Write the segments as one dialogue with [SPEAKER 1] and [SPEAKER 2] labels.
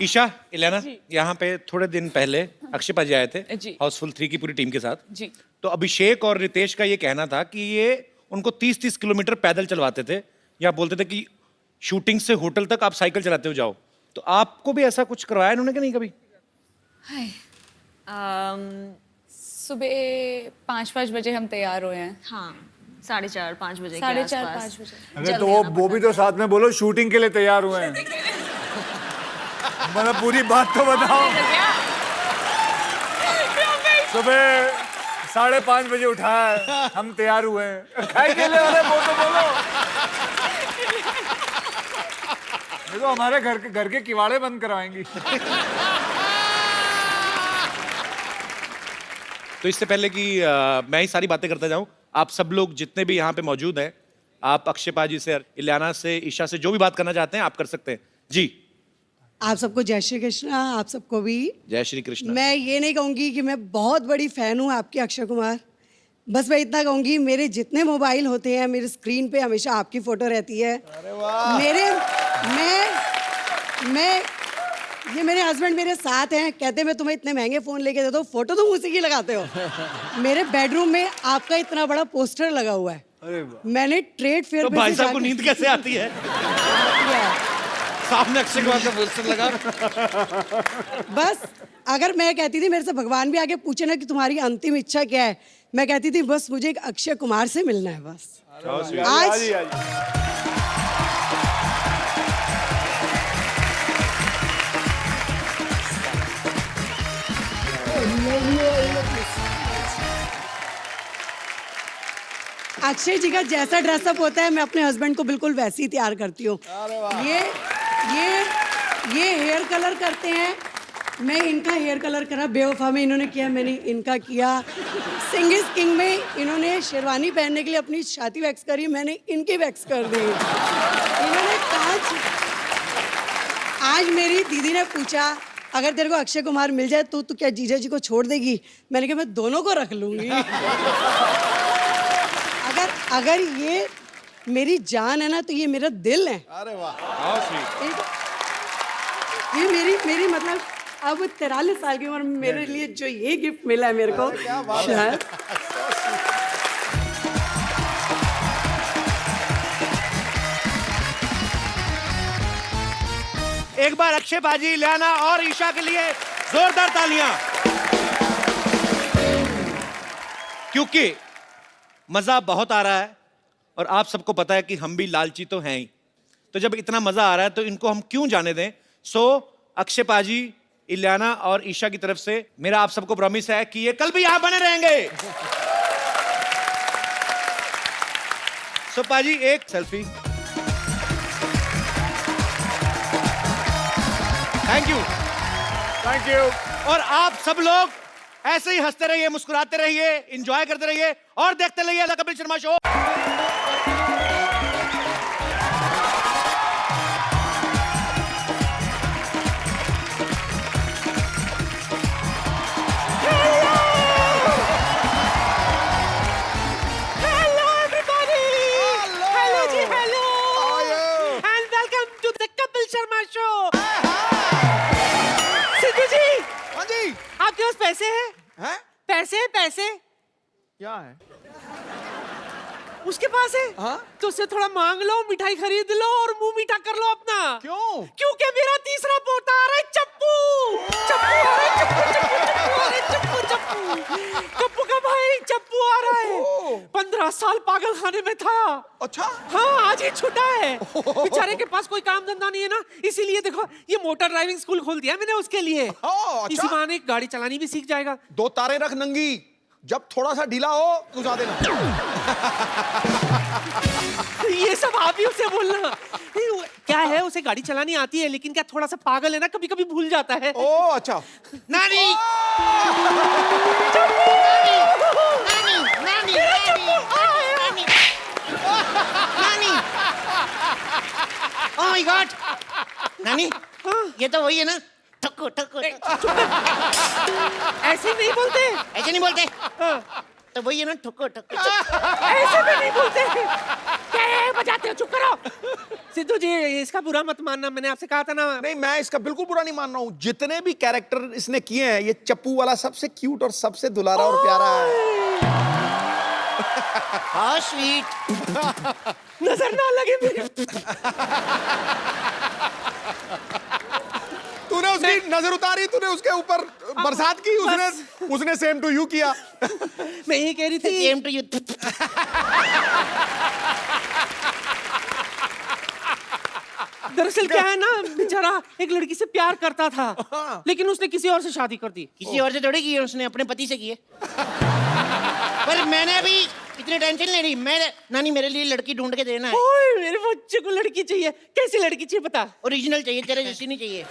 [SPEAKER 1] ईशा, इलियाना, यहाँ पे थोड़े दिन पहले अक्षय पाजी आए थे हाउसफुल 3 की पूरी टीम के साथ
[SPEAKER 2] जी।
[SPEAKER 1] तो अभिषेक और रितेश का ये कहना था कि ये उनको 30-30 किलोमीटर पैदल चलवाते थे या बोलते थे कि शूटिंग से होटल तक आप साइकिल चलाते हुए जाओ। तो आपको भी ऐसा कुछ करवाया इन्होंने कि नहीं कभी?
[SPEAKER 2] सुबह 5 बजे हम तैयार हुए हैं।
[SPEAKER 3] हाँ, 4:30-5 बजे के
[SPEAKER 2] 4:30-5
[SPEAKER 3] आसपास।
[SPEAKER 2] बजे।
[SPEAKER 4] अरे तो वो भी तो साथ में बोलो शूटिंग के लिए तैयार हुए हैं। मतलब पूरी बात तो बताओ। सुबह 5:30 बजे उठाया, हम तैयार हुए हैं। खाई के लिए वाले वो तो बोलो। ये तो हमारे घर के किवाड़े बंद करवाएंगी।
[SPEAKER 1] तो इससे पहले कि मैं ही सारी बातें करता जाऊं, आप सब लोग जितने भी यहाँ पे मौजूद हैं, आप अक्षय पाजी से, इलियाना से, ईशा से जो भी बात करना चाहते हैं आप कर सकते हैं जी।
[SPEAKER 5] आप सबको जय श्री कृष्ण। आप सबको भी
[SPEAKER 1] जय श्री कृष्ण।
[SPEAKER 5] मैं ये नहीं कहूंगी कि मैं बहुत बड़ी फैन हूँ आपके अक्षय कुमार, बस मैं इतना कहूंगी मेरे जितने मोबाइल होते हैं मेरे स्क्रीन पे हमेशा आपकी फोटो रहती है।
[SPEAKER 4] अरे वाह।
[SPEAKER 5] ये मेरे हस्बैंड मेरे साथ हैं, कहते हैं मैं तुम्हें इतने महंगे फोन लेके देता हूँ, फोटो तुम उसी की लगाते हो। मेरे बेडरूम में आपका इतना बड़ा पोस्टर लगा हुआ है।
[SPEAKER 4] अरे वाह।
[SPEAKER 5] मैंने ट्रेड फेयर
[SPEAKER 1] तो भाई साहब को नींद कैसे आती है? सामने अक्षय कुमार का पोस्टर लगा।
[SPEAKER 5] बस अगर मैं कहती थी, मेरे से भगवान भी आके पूछे ना कि तुम्हारी अंतिम इच्छा क्या है, मैं कहती थी बस मुझे एक अक्षय कुमार से मिलना है बस। आज अक्षय जी का जैसा ड्रेसअप होता है मैं अपने हस्बैंड को बिल्कुल वैसे ही तैयार करती हूँ। ये हेयर कलर करते हैं, मैं इनका हेयर कलर करा, बेवफा में इन्होंने किया, मैंने इनका किया। सिंग इज किंग में इन्होंने शेरवानी पहनने के लिए अपनी छाती वैक्स करी, मैंने इनकी वैक्स कर दी। इन्होंने कांच। आज मेरी दीदी ने पूछा अगर तेरे को अक्षय कुमार मिल जाए तो तू क्या जीजा जी को छोड़ देगी? मैंने कहा मैं दोनों को रख लूंगी। अगर ये मेरी जान है ना तो ये मेरा दिल है।
[SPEAKER 4] अरे वाह।
[SPEAKER 5] ये मेरी मतलब अब 43 साल की उम्र में मेरे लिए जो ये गिफ्ट मिला है मेरे को, शायद
[SPEAKER 1] एक बार अक्षय पाजी, इलियाना और ईशा के लिए जोरदार तालियां, क्योंकि मजा बहुत आ रहा है और आप सबको पता है कि हम भी लालची तो हैं ही। तो जब इतना मजा आ रहा है तो इनको हम क्यों जाने दें। सो अक्षय पाजी, इलियाना और ईशा की तरफ से मेरा आप सबको प्रॉमिस है कि ये कल भी यहां बने रहेंगे। सो पाजी एक selfie. Thank you.
[SPEAKER 4] Thank you.
[SPEAKER 1] और आप सब लोग ऐसे ही हंसते रहिए, मुस्कुराते रहिए, एंजॉय करते रहिए और देखते रहिए the Kapil Sharma show.
[SPEAKER 6] Hello everybody. Hello ji, hello.
[SPEAKER 4] How are you?
[SPEAKER 6] And welcome to the Kapil Sharma show. Sidhu ji,
[SPEAKER 4] हाँ जी।
[SPEAKER 6] आपके पास पैसे हैं?
[SPEAKER 4] हैं?
[SPEAKER 6] पैसे?
[SPEAKER 4] क्या है?
[SPEAKER 6] उसके पास है?
[SPEAKER 4] हाँ?
[SPEAKER 6] तो उससे थोड़ा मांग लो, मिठाई खरीद लो और मुंह मीठा कर लो अपना।
[SPEAKER 4] क्यों?
[SPEAKER 6] क्योंकि मेरा तीसरा पोता आ रहा है, चप्पू। चप्पू आ रहा है, चप्पू का भाई चप्पू आ रहा है। 15 साल पागल खाने में था।
[SPEAKER 4] अच्छा।
[SPEAKER 6] हाँ, आज ही छूटा है। बेचारे के पास कोई काम धंधा नहीं है ना, इसीलिए देखो ये मोटर ड्राइविंग स्कूल खोल दिया मैंने उसके लिए।
[SPEAKER 4] अच्छा।
[SPEAKER 6] इसी बहाने गाड़ी चलानी भी सीख जाएगा।
[SPEAKER 4] 2 तारे रख नंगी, जब थोड़ा सा ढीला हो घुसा देना।
[SPEAKER 6] ये सब आप ही उसे बोलना। क्या है, उसे गाड़ी चलानी आती है लेकिन क्या थोड़ा सा पागल है ना, कभी कभी भूल जाता है।
[SPEAKER 4] ओ अच्छा।
[SPEAKER 1] नानी
[SPEAKER 7] ओह माय गॉड। नानी, ये तो वही है ना, ठक्कू ठक्कू।
[SPEAKER 6] ऐसे नहीं बोलते।
[SPEAKER 7] ऐसे नहीं बोलते? तो वही है ना, ठक्कू ठक्कू।
[SPEAKER 6] ऐसे भी नहीं बोलते। क्या बजाते हो, चुप करो। सिद्धू जी इसका बुरा मत मानना, मैंने आपसे कहा था ना।
[SPEAKER 8] नहीं, मैं इसका बिल्कुल बुरा नहीं मान रहा हूँ। जितने भी कैरेक्टर इसने किए हैं, ये चप्पू वाला सबसे क्यूट और सबसे दुलारा और प्यारा है।
[SPEAKER 7] How sweet.
[SPEAKER 6] नजर ना लगे मेरे।
[SPEAKER 8] तूने उसकी नजर उतारी, तूने उसके ऊपर बरसात की, उसने सेम टू यू किया।
[SPEAKER 6] मैं यही कह रही थी।
[SPEAKER 7] Same to you.
[SPEAKER 6] दरअसल क्या है ना, बेचारा एक लड़की से प्यार करता था, लेकिन उसने किसी और से शादी कर दी।
[SPEAKER 7] किसी और से थोड़ी की है, उसने अपने पति से की है। पर मैंने अभी इतनी टेंशन नहीं ली। मैं नानी मेरे लिए लड़की ढूंढ के देना है।
[SPEAKER 6] ओए मेरे बच्चे को लड़की चाहिए। कैसी लड़की चाहिए बता?
[SPEAKER 7] ओरिजिनल चाहिए, तेरे जैसी नहीं चाहिए।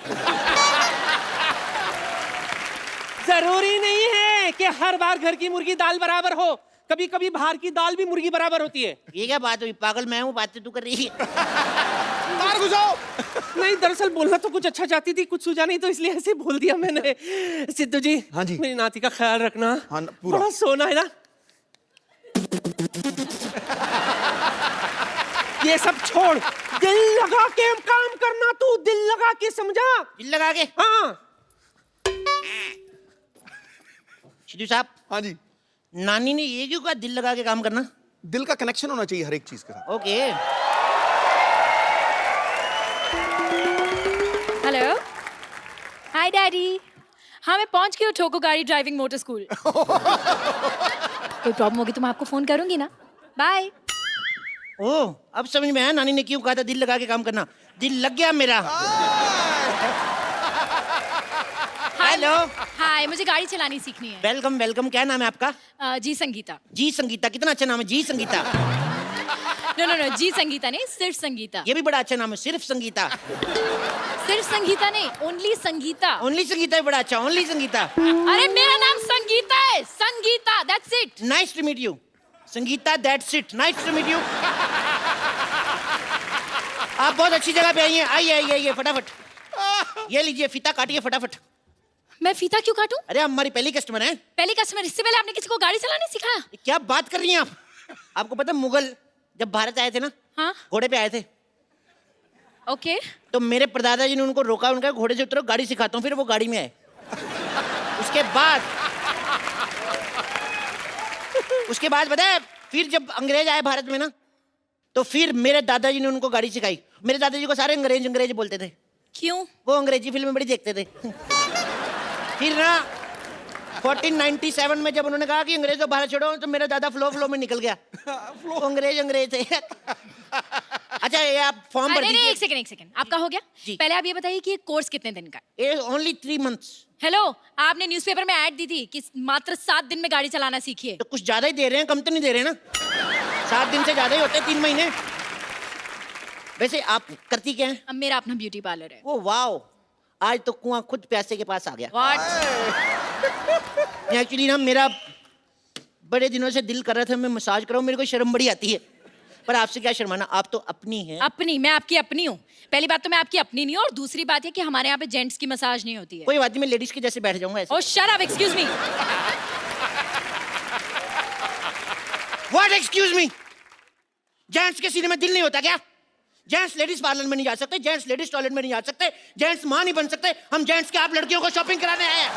[SPEAKER 6] जरूरी नहीं है कि हर बार घर की मुर्गी दाल बराबर हो, कभी कभी बाहर की दाल भी मुर्गी बराबर होती है।
[SPEAKER 7] ये क्या बात हुई? पागल मैं हूँ, बातें तू कर रही है।
[SPEAKER 8] बाहर घुसाओ।
[SPEAKER 6] नहीं, दरअसल बोलना तो कुछ अच्छा चाहती थी, कुछ सूझा नहीं तो इसलिए ऐसे बोल दिया मैंने। सिद्धू जी,
[SPEAKER 8] हाँ जी।
[SPEAKER 6] मेरी नाती का ख्याल रखना।
[SPEAKER 8] हाँ, पूरा।
[SPEAKER 6] बड़ा सोना है ना। ये सब छोड़, दिल लगा के काम करना। तू दिल लगा के समझा?
[SPEAKER 7] दिल लगा के?
[SPEAKER 6] हाँ।
[SPEAKER 7] सिद्धू साहब।
[SPEAKER 8] हाँ जी।
[SPEAKER 7] नानी ने ये क्यों कहा दिल लगा के काम करना?
[SPEAKER 8] दिल का कनेक्शन होना चाहिए हर एक चीज के साथ।
[SPEAKER 7] ओके।
[SPEAKER 2] हेलो, हाय डैडी। हाँ मैं पहुंच गई हूँ ठोको गाड़ी ड्राइविंग मोटर स्कूल। कोई प्रॉब्लम होगी तो मैं आपको फोन करूंगी ना। बाय।
[SPEAKER 7] ओ, अब समझ में आया नानी ने क्यों कहा था दिल लगा के काम करना। दिल लग गया मेरा। हेलो।
[SPEAKER 2] हाय, मुझे गाड़ी चलानी सीखनी है।
[SPEAKER 7] Welcome welcome. क्या नाम है आपका?
[SPEAKER 2] जी संगीता।
[SPEAKER 7] जी संगीता, कितना अच्छा नाम है, जी संगीता।
[SPEAKER 2] नो नो नो, जी संगीता नहीं, सिर्फ संगीता।
[SPEAKER 7] ये भी बड़ा अच्छा नाम है, सिर्फ संगीता।
[SPEAKER 2] सिर्फ संगीता नहीं, ओनली संगीता।
[SPEAKER 7] ओनली संगीता है बड़ा अच्छा, ओनली संगीता।
[SPEAKER 2] अरे मेरा नाम संगीता है, Sangeeta, that's it.
[SPEAKER 7] Nice to meet you Sangeeta, that's it. Nice to meet you. आप बहुत अच्छी जगह पे आई हैं। आइए आइए आइए फटाफट। ये लीजिए फीता काटिए फटाफट।
[SPEAKER 2] मैं फीता क्यों काटूं?
[SPEAKER 7] अरे हमारी पहली कस्टमर है।
[SPEAKER 2] पहली कस्टमर? इससे पहले आपने किसी को गाड़ी चलाने सिखाया?
[SPEAKER 7] क्या बात कर रही हैं आप? आपको पता है मुगल जब भारत आए थे ना,
[SPEAKER 2] हाँ।
[SPEAKER 7] घोड़े पे आए थे,
[SPEAKER 2] ओके।
[SPEAKER 7] तो मेरे परदादा जी ने उनको रोका, उनका घोड़े से उतरो, गाड़ी सिखाता हूँ। फिर वो गाड़ी में आए। उसके बाद पता है, फिर जब अंग्रेज आए भारत में ना, तो फिर मेरे दादाजी ने उनको गाड़ी सिखाई। मेरे दादाजी को सारे अंग्रेज अंग्रेज बोलते थे।
[SPEAKER 2] क्यों?
[SPEAKER 7] वो अंग्रेजी फिल्में बड़ी देखते थे। फिर ना 1497 में जब उन्होंने कहा कि अंग्रेजों भारत छोड़ो, तो मेरा दादा फ्लो में निकल गया। वो अंग्रेज थे। अच्छा ये आप फॉर्म भर
[SPEAKER 2] अरे
[SPEAKER 7] दीजिए।
[SPEAKER 2] एक सेकंड, आपका हो गया?
[SPEAKER 7] जी।
[SPEAKER 2] पहले आप ये बताइए कि ये कोर्स कितने दिन का है?
[SPEAKER 7] ये ओनली 3 months।
[SPEAKER 2] हेलो, आपने न्यूज़पेपर में ऐड दी थी कि मात्र 7 दिन में गाड़ी चलाना सीखिए।
[SPEAKER 7] तो कुछ ज्यादा ही दे रहे हैं, कम तो नहीं दे रहे ना। 7 दिन से ज्यादा ही होते हैं, 3 महीने। वैसे आप करती क्या हैं?
[SPEAKER 2] अब मेरा अपना ब्यूटी पार्लर है।
[SPEAKER 7] ओ वाओ, आज तो कुआं खुद प्यासे के पास आ गया।
[SPEAKER 2] व्हाट?
[SPEAKER 7] एक्चुअली ना मेरा बड़े दिनों से दिल कर रहा था मैं मसाज कराऊं। मेरे को शर्म बड़ी आती है, पर आपसे क्या शर्माना, आप तो अपनी हैं।
[SPEAKER 2] अपनी? मैं आपकी अपनी हूँ? पहली बात तो मैं आपकी अपनी नहीं हूँ, और दूसरी बात है कि हमारे यहाँ पे जेंट्स की मसाज नहीं होती है।
[SPEAKER 7] कोई बात नहीं, मैं लेडीज के जैसे बैठ जाऊंगा ऐसे।
[SPEAKER 2] Oh shut up, excuse me.
[SPEAKER 7] What excuse me? Gents के सीने में दिल नहीं होता क्या? जेंट्स लेडीज पार्लर में नहीं जा सकते, जेंट्स लेडीज टॉयलेट में नहीं जा सकते, जेंट्स मां नहीं बन सकते। हम जेंट्स के आप लड़कियों को शॉपिंग कराने आए हैं।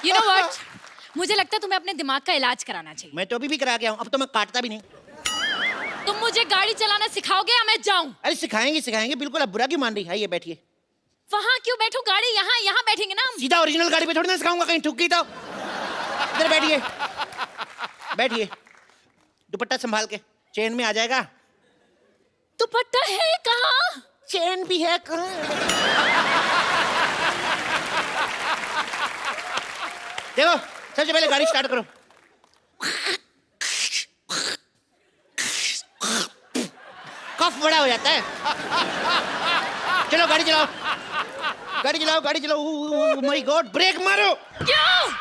[SPEAKER 2] यू नो व्हाट, मुझे लगता है तुम्हें अपने दिमाग का इलाज कराना चाहिए।
[SPEAKER 7] मैं तो अभी भी करा के आऊं, अब तो मैं काटता भी नहीं।
[SPEAKER 2] तुम मुझे गाड़ी चलाना सिखाओगे या मैं जाऊं?
[SPEAKER 7] अरे सिखाएंगे सिखाएंगे, बिल्कुल। अब बुरा क्यों मान रही है? ये बैठिए।
[SPEAKER 2] वहां क्यों बैठो? गाड़ी यहाँ यहाँ बैठेंगे ना हम।
[SPEAKER 7] सीधा ओरिजिनल गाड़ी पे थोड़ी ना सिखाऊंगा, कहीं ठुक गई तो। इधर बैठिए बैठिए। दुपट्टा संभाल के, चेन में आ जाएगा।
[SPEAKER 2] दुपट्टा है कहाँ?
[SPEAKER 7] चेन भी है कहाँ? देखो, सबसे पहले गाड़ी स्टार्ट करो। कफ बड़ा हो जाता है। चलो गाड़ी चलाओ, गाड़ी चलाओ, गाड़ी चलाओ। माय गॉड, ब्रेक मारो।
[SPEAKER 2] क्यों?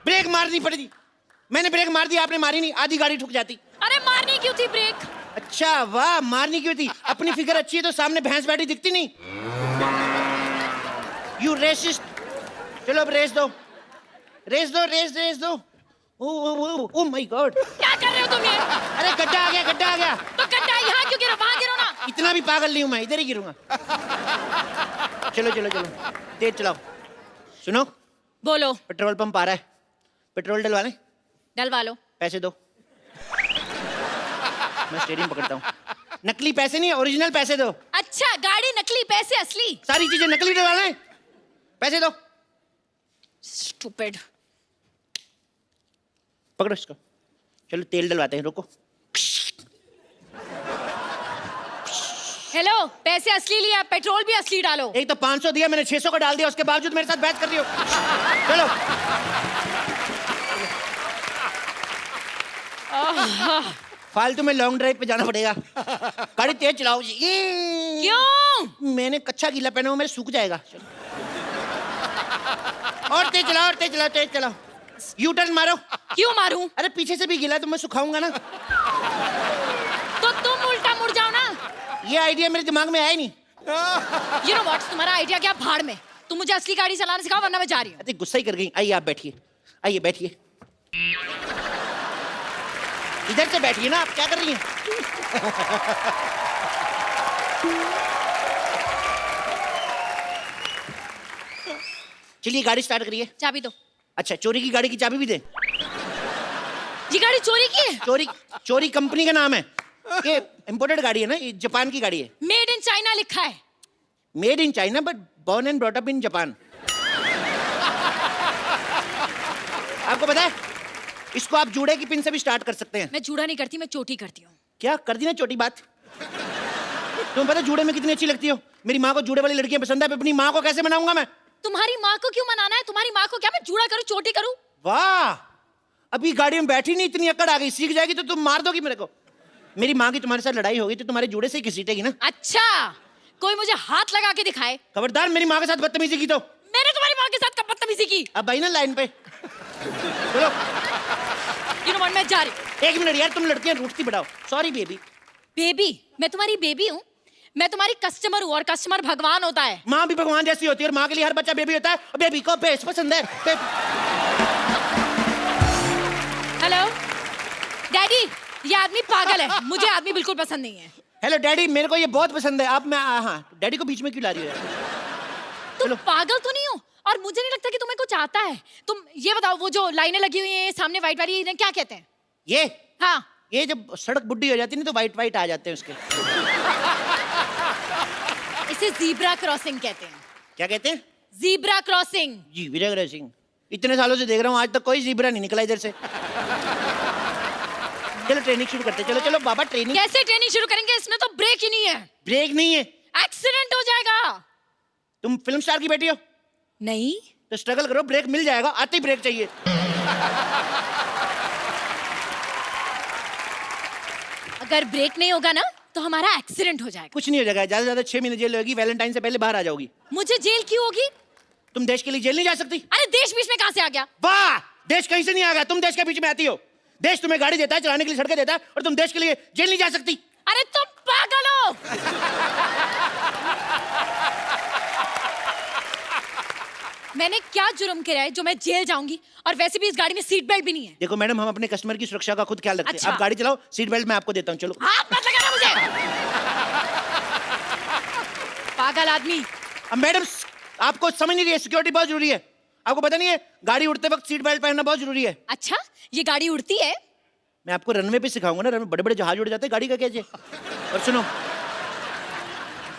[SPEAKER 7] ब्रेक मारनी पड़ेगी। मैंने ब्रेक मार दी, आपने मारी नहीं, आधी गाड़ी ठुक जाती।
[SPEAKER 2] अरे मारनी क्यों थी ब्रेक?
[SPEAKER 7] अच्छा वाह, मारनी क्यों थी? अपनी फिगर अच्छी है तो सामने भैंस बैठी दिखती नहीं। You racist. चलो अब रेस दो, रेस दो, रेस दो। ओ माय गॉड,
[SPEAKER 2] क्या कर रहे हो तुम ये?
[SPEAKER 7] अरे गड्ढा आ गया, गड्ढा आ गया।
[SPEAKER 2] तो गड्ढा यहाँ क्यों गिरो? वहां गिरो ना।
[SPEAKER 7] इतना भी पागल नहीं हूं मैं, इधर ही गिरूंगा। चलो चलो चलो, तेज चलाओ। सुनो,
[SPEAKER 2] बोलो।
[SPEAKER 7] पेट्रोल पंप आ रहा है, पेट्रोल डलवा लें?
[SPEAKER 2] डलवा लो।
[SPEAKER 7] पैसे दो। मैं स्टीयरिंग पकड़ता हूँ। नकली पैसे नहीं, ओरिजिनल पैसे दो।
[SPEAKER 2] अच्छा, गाड़ी नकली, पैसे असली।
[SPEAKER 7] सारी चीजें नकली डलवा लें, पैसे दो।
[SPEAKER 2] स्टूपिड।
[SPEAKER 7] पकड़ो इसको। चलो तेल डलवाते हैं, रुको।
[SPEAKER 2] हेलो, पैसे असली लिया, पेट्रोल भी असली डालो।
[SPEAKER 7] एक तो 500 दिया मैंने, 600 का डाल दिया, उसके बावजूद मेरे साथ बहस कर रही हो। चलो। फालतू में लॉन्ग ड्राइव पे जाना पड़ेगा। गाड़ी तेज चलाओ जी।
[SPEAKER 2] क्यों?
[SPEAKER 7] मैंने कच्चा गीला पहना हुआ, मेरे सूख जाएगा। चलो। और तेज चलाओ, और तेज चलाओ, तेज चलाओ। यू टर्न मारो।
[SPEAKER 2] क्यों मारूं?
[SPEAKER 7] अरे पीछे से भी गीला तो मैं सुखाऊंगा ना।
[SPEAKER 2] तो तुम उल्टा मुड़ जाओ ना।
[SPEAKER 7] ये आइडिया मेरे दिमाग में आया ही नहीं।
[SPEAKER 2] You know what? तुम्हारा आइडिया क्या भाड़ में। तुम मुझे असली गाड़ी चलाना सिखाओ, वरना मैं जा रही हूँ।
[SPEAKER 7] अरे गुस्सा ही कर गई। आइए आप बैठिए, आइए बैठिए। इधर से बैठिए ना, आप क्या कर रही हैं? चलिए गाड़ी स्टार्ट करिए।
[SPEAKER 2] चाबी दो।
[SPEAKER 7] अच्छा, चोरी की गाड़ी की चाबी भी दे?
[SPEAKER 2] ये गाड़ी चोरी की है?
[SPEAKER 7] चोरी, चोरी कंपनी का नाम है। ये इंपोर्टेड गाड़ी है ना, ये जापान की गाड़ी है।
[SPEAKER 2] मेड इन चाइना लिखा है।
[SPEAKER 7] Made in China but born and brought up in Japan. आपको पता है, इसको आप जूड़े की पिन से भी स्टार्ट कर सकते हैं।
[SPEAKER 2] मैं जूड़ा नहीं करती, मैं चोटी करती हूँ।
[SPEAKER 7] क्या कर दी ना छोटी बात। तुम्हें पता जूड़े में कितनी अच्छी लगती हो? मेरी माँ को जूड़े वाली लड़कियां पसंद है, अपनी माँ को कैसे मनाऊंगा मैं?
[SPEAKER 2] तुम्हारी माँ को क्यों मनाना है? तुम्हारी माँ को क्या मैं जूड़ा करूँ, चोटी करूँ?
[SPEAKER 7] वाह, अभी गाड़ी में बैठी नहीं, इतनी अकड़ आ गई। सीख जाएगी तो तुम मार दोगी मेरे को। मेरी माँ की तुम्हारे साथ लड़ाई होगी तो तुम्हारे जूड़े से ही घसीटेगी ना।
[SPEAKER 2] अच्छा, कोई मुझे हाथ लगा के दिखाए।
[SPEAKER 7] खबरदार मेरी माँ के साथ बदतमीजी की तो।
[SPEAKER 2] मैंने तुम्हारी माँ के साथ कब बदतमीजी की?
[SPEAKER 7] अब आई ना लाइन पे। चलो।
[SPEAKER 2] You know what, मैं जा रही।
[SPEAKER 7] एक मिनट यार, तुम लड़कियां रूठती बढ़ाओ। Sorry baby.
[SPEAKER 2] बेबी? मैं तुम्हारी बेबी हूँ? मैं तुम्हारी कस्टमर हूँ, और कस्टमर भगवान होता है।
[SPEAKER 7] माँ भी भगवान जैसी होती है, और माँ के लिए हर बच्चा बेबी होता है, और बेबी को बेस पसंद है।
[SPEAKER 2] हेलो डैडी, ये आदमी पागल है। मुझे आदमी बिल्कुल पसंद नहीं है।
[SPEAKER 7] हेलो डैडी, मेरे को ये बहुत पसंद है। आप मैं हाँ, डैडी को बीच में क्यों ला रही हो यार?
[SPEAKER 2] तुम पागल तो नहीं हो? और मुझे नहीं लगता कि तुम्हें कुछ आता है। तुम ये बताओ, वो जो लाइनें लगी हुई हैं सामने वाइट वाली, इन्हें क्या कहते हैं?
[SPEAKER 7] ये
[SPEAKER 2] हाँ,
[SPEAKER 7] ये जब सड़क बुड्ढी हो जाती है ना तो वाइट वाइट आ जाते हैं उसके।
[SPEAKER 2] इसे जीब्रा क्रॉसिंग कहते हैं।
[SPEAKER 7] क्या कहते हैं?
[SPEAKER 2] Zebra crossing.
[SPEAKER 7] जी वीरेंद्र सिंह, इतने सालों से देख रहा हूँ, आज तक कोई जीब्रा नहीं निकला इधर से। चलो ट्रेनिंग शुरू करते हैं। चलो चलो बाबा, ट्रेनिंग।
[SPEAKER 2] कैसे ट्रेनिंग शुरू करेंगे? इसमें तो ब्रेक ही नहीं है।
[SPEAKER 7] ब्रेक नहीं है?
[SPEAKER 2] एक्सीडेंट हो जाएगा।
[SPEAKER 7] तुम फिल्म स्टार की बेटी हो?
[SPEAKER 2] नहीं
[SPEAKER 7] तो स्ट्रगल करो, ब्रेक मिल जाएगा। आते ही ब्रेक चाहिए।
[SPEAKER 2] अगर ब्रेक नहीं होगा ना तो हमारा एक्सीडेंट हो जाएगा।
[SPEAKER 7] कुछ नहीं हो जाएगा, ज्यादा से ज्यादा 6 महीने जेल होगी, वैलेंटाइन से पहले बाहर आ जाओगी।
[SPEAKER 2] मुझे जेल क्यों होगी?
[SPEAKER 7] तुम देश के लिए जेल नहीं जा सकती?
[SPEAKER 2] अरे देश बीच में कहाँ से आ गया?
[SPEAKER 7] वाह, देश कहीं से नहीं आ गया, तुम देश के बीच में आती हो। देश तुम्हें गाड़ी देता है, चलाने के लिए सड़कें देता है, और तुम देश के लिए जेल नहीं जा सकती।
[SPEAKER 2] अरे तुम पागल हो। मैंने क्या जुर्म किया है जो मैं जेल जाऊंगी? और वैसे भी इस गाड़ी में सीट बेल्ट भी नहीं है।
[SPEAKER 7] देखो मैडम, हम अपने कस्टमर की सुरक्षा का खुद ख्याल रखते हैं।
[SPEAKER 2] अच्छा।
[SPEAKER 7] आप गाड़ी चलाओ, सीट बेल्ट मैं आपको देता हूँ। चलो।
[SPEAKER 2] हाथ मत लगाना मुझे। पागल आदमी।
[SPEAKER 7] अब मैडम, आपको समझ नहीं रही है, सिक्योरिटी बहुत जरूरी है। आपको पता नहीं है, गाड़ी उड़ते वक्त सीट बेल्ट पहनना बहुत जरूरी है।
[SPEAKER 2] अच्छा, ये गाड़ी उड़ती है?
[SPEAKER 7] मैं आपको रनवे पे सिखाऊंगा ना, रनवे बड़े बड़े जहाज उड़ जाते हैं, गाड़ी का कैसे? और सुनो,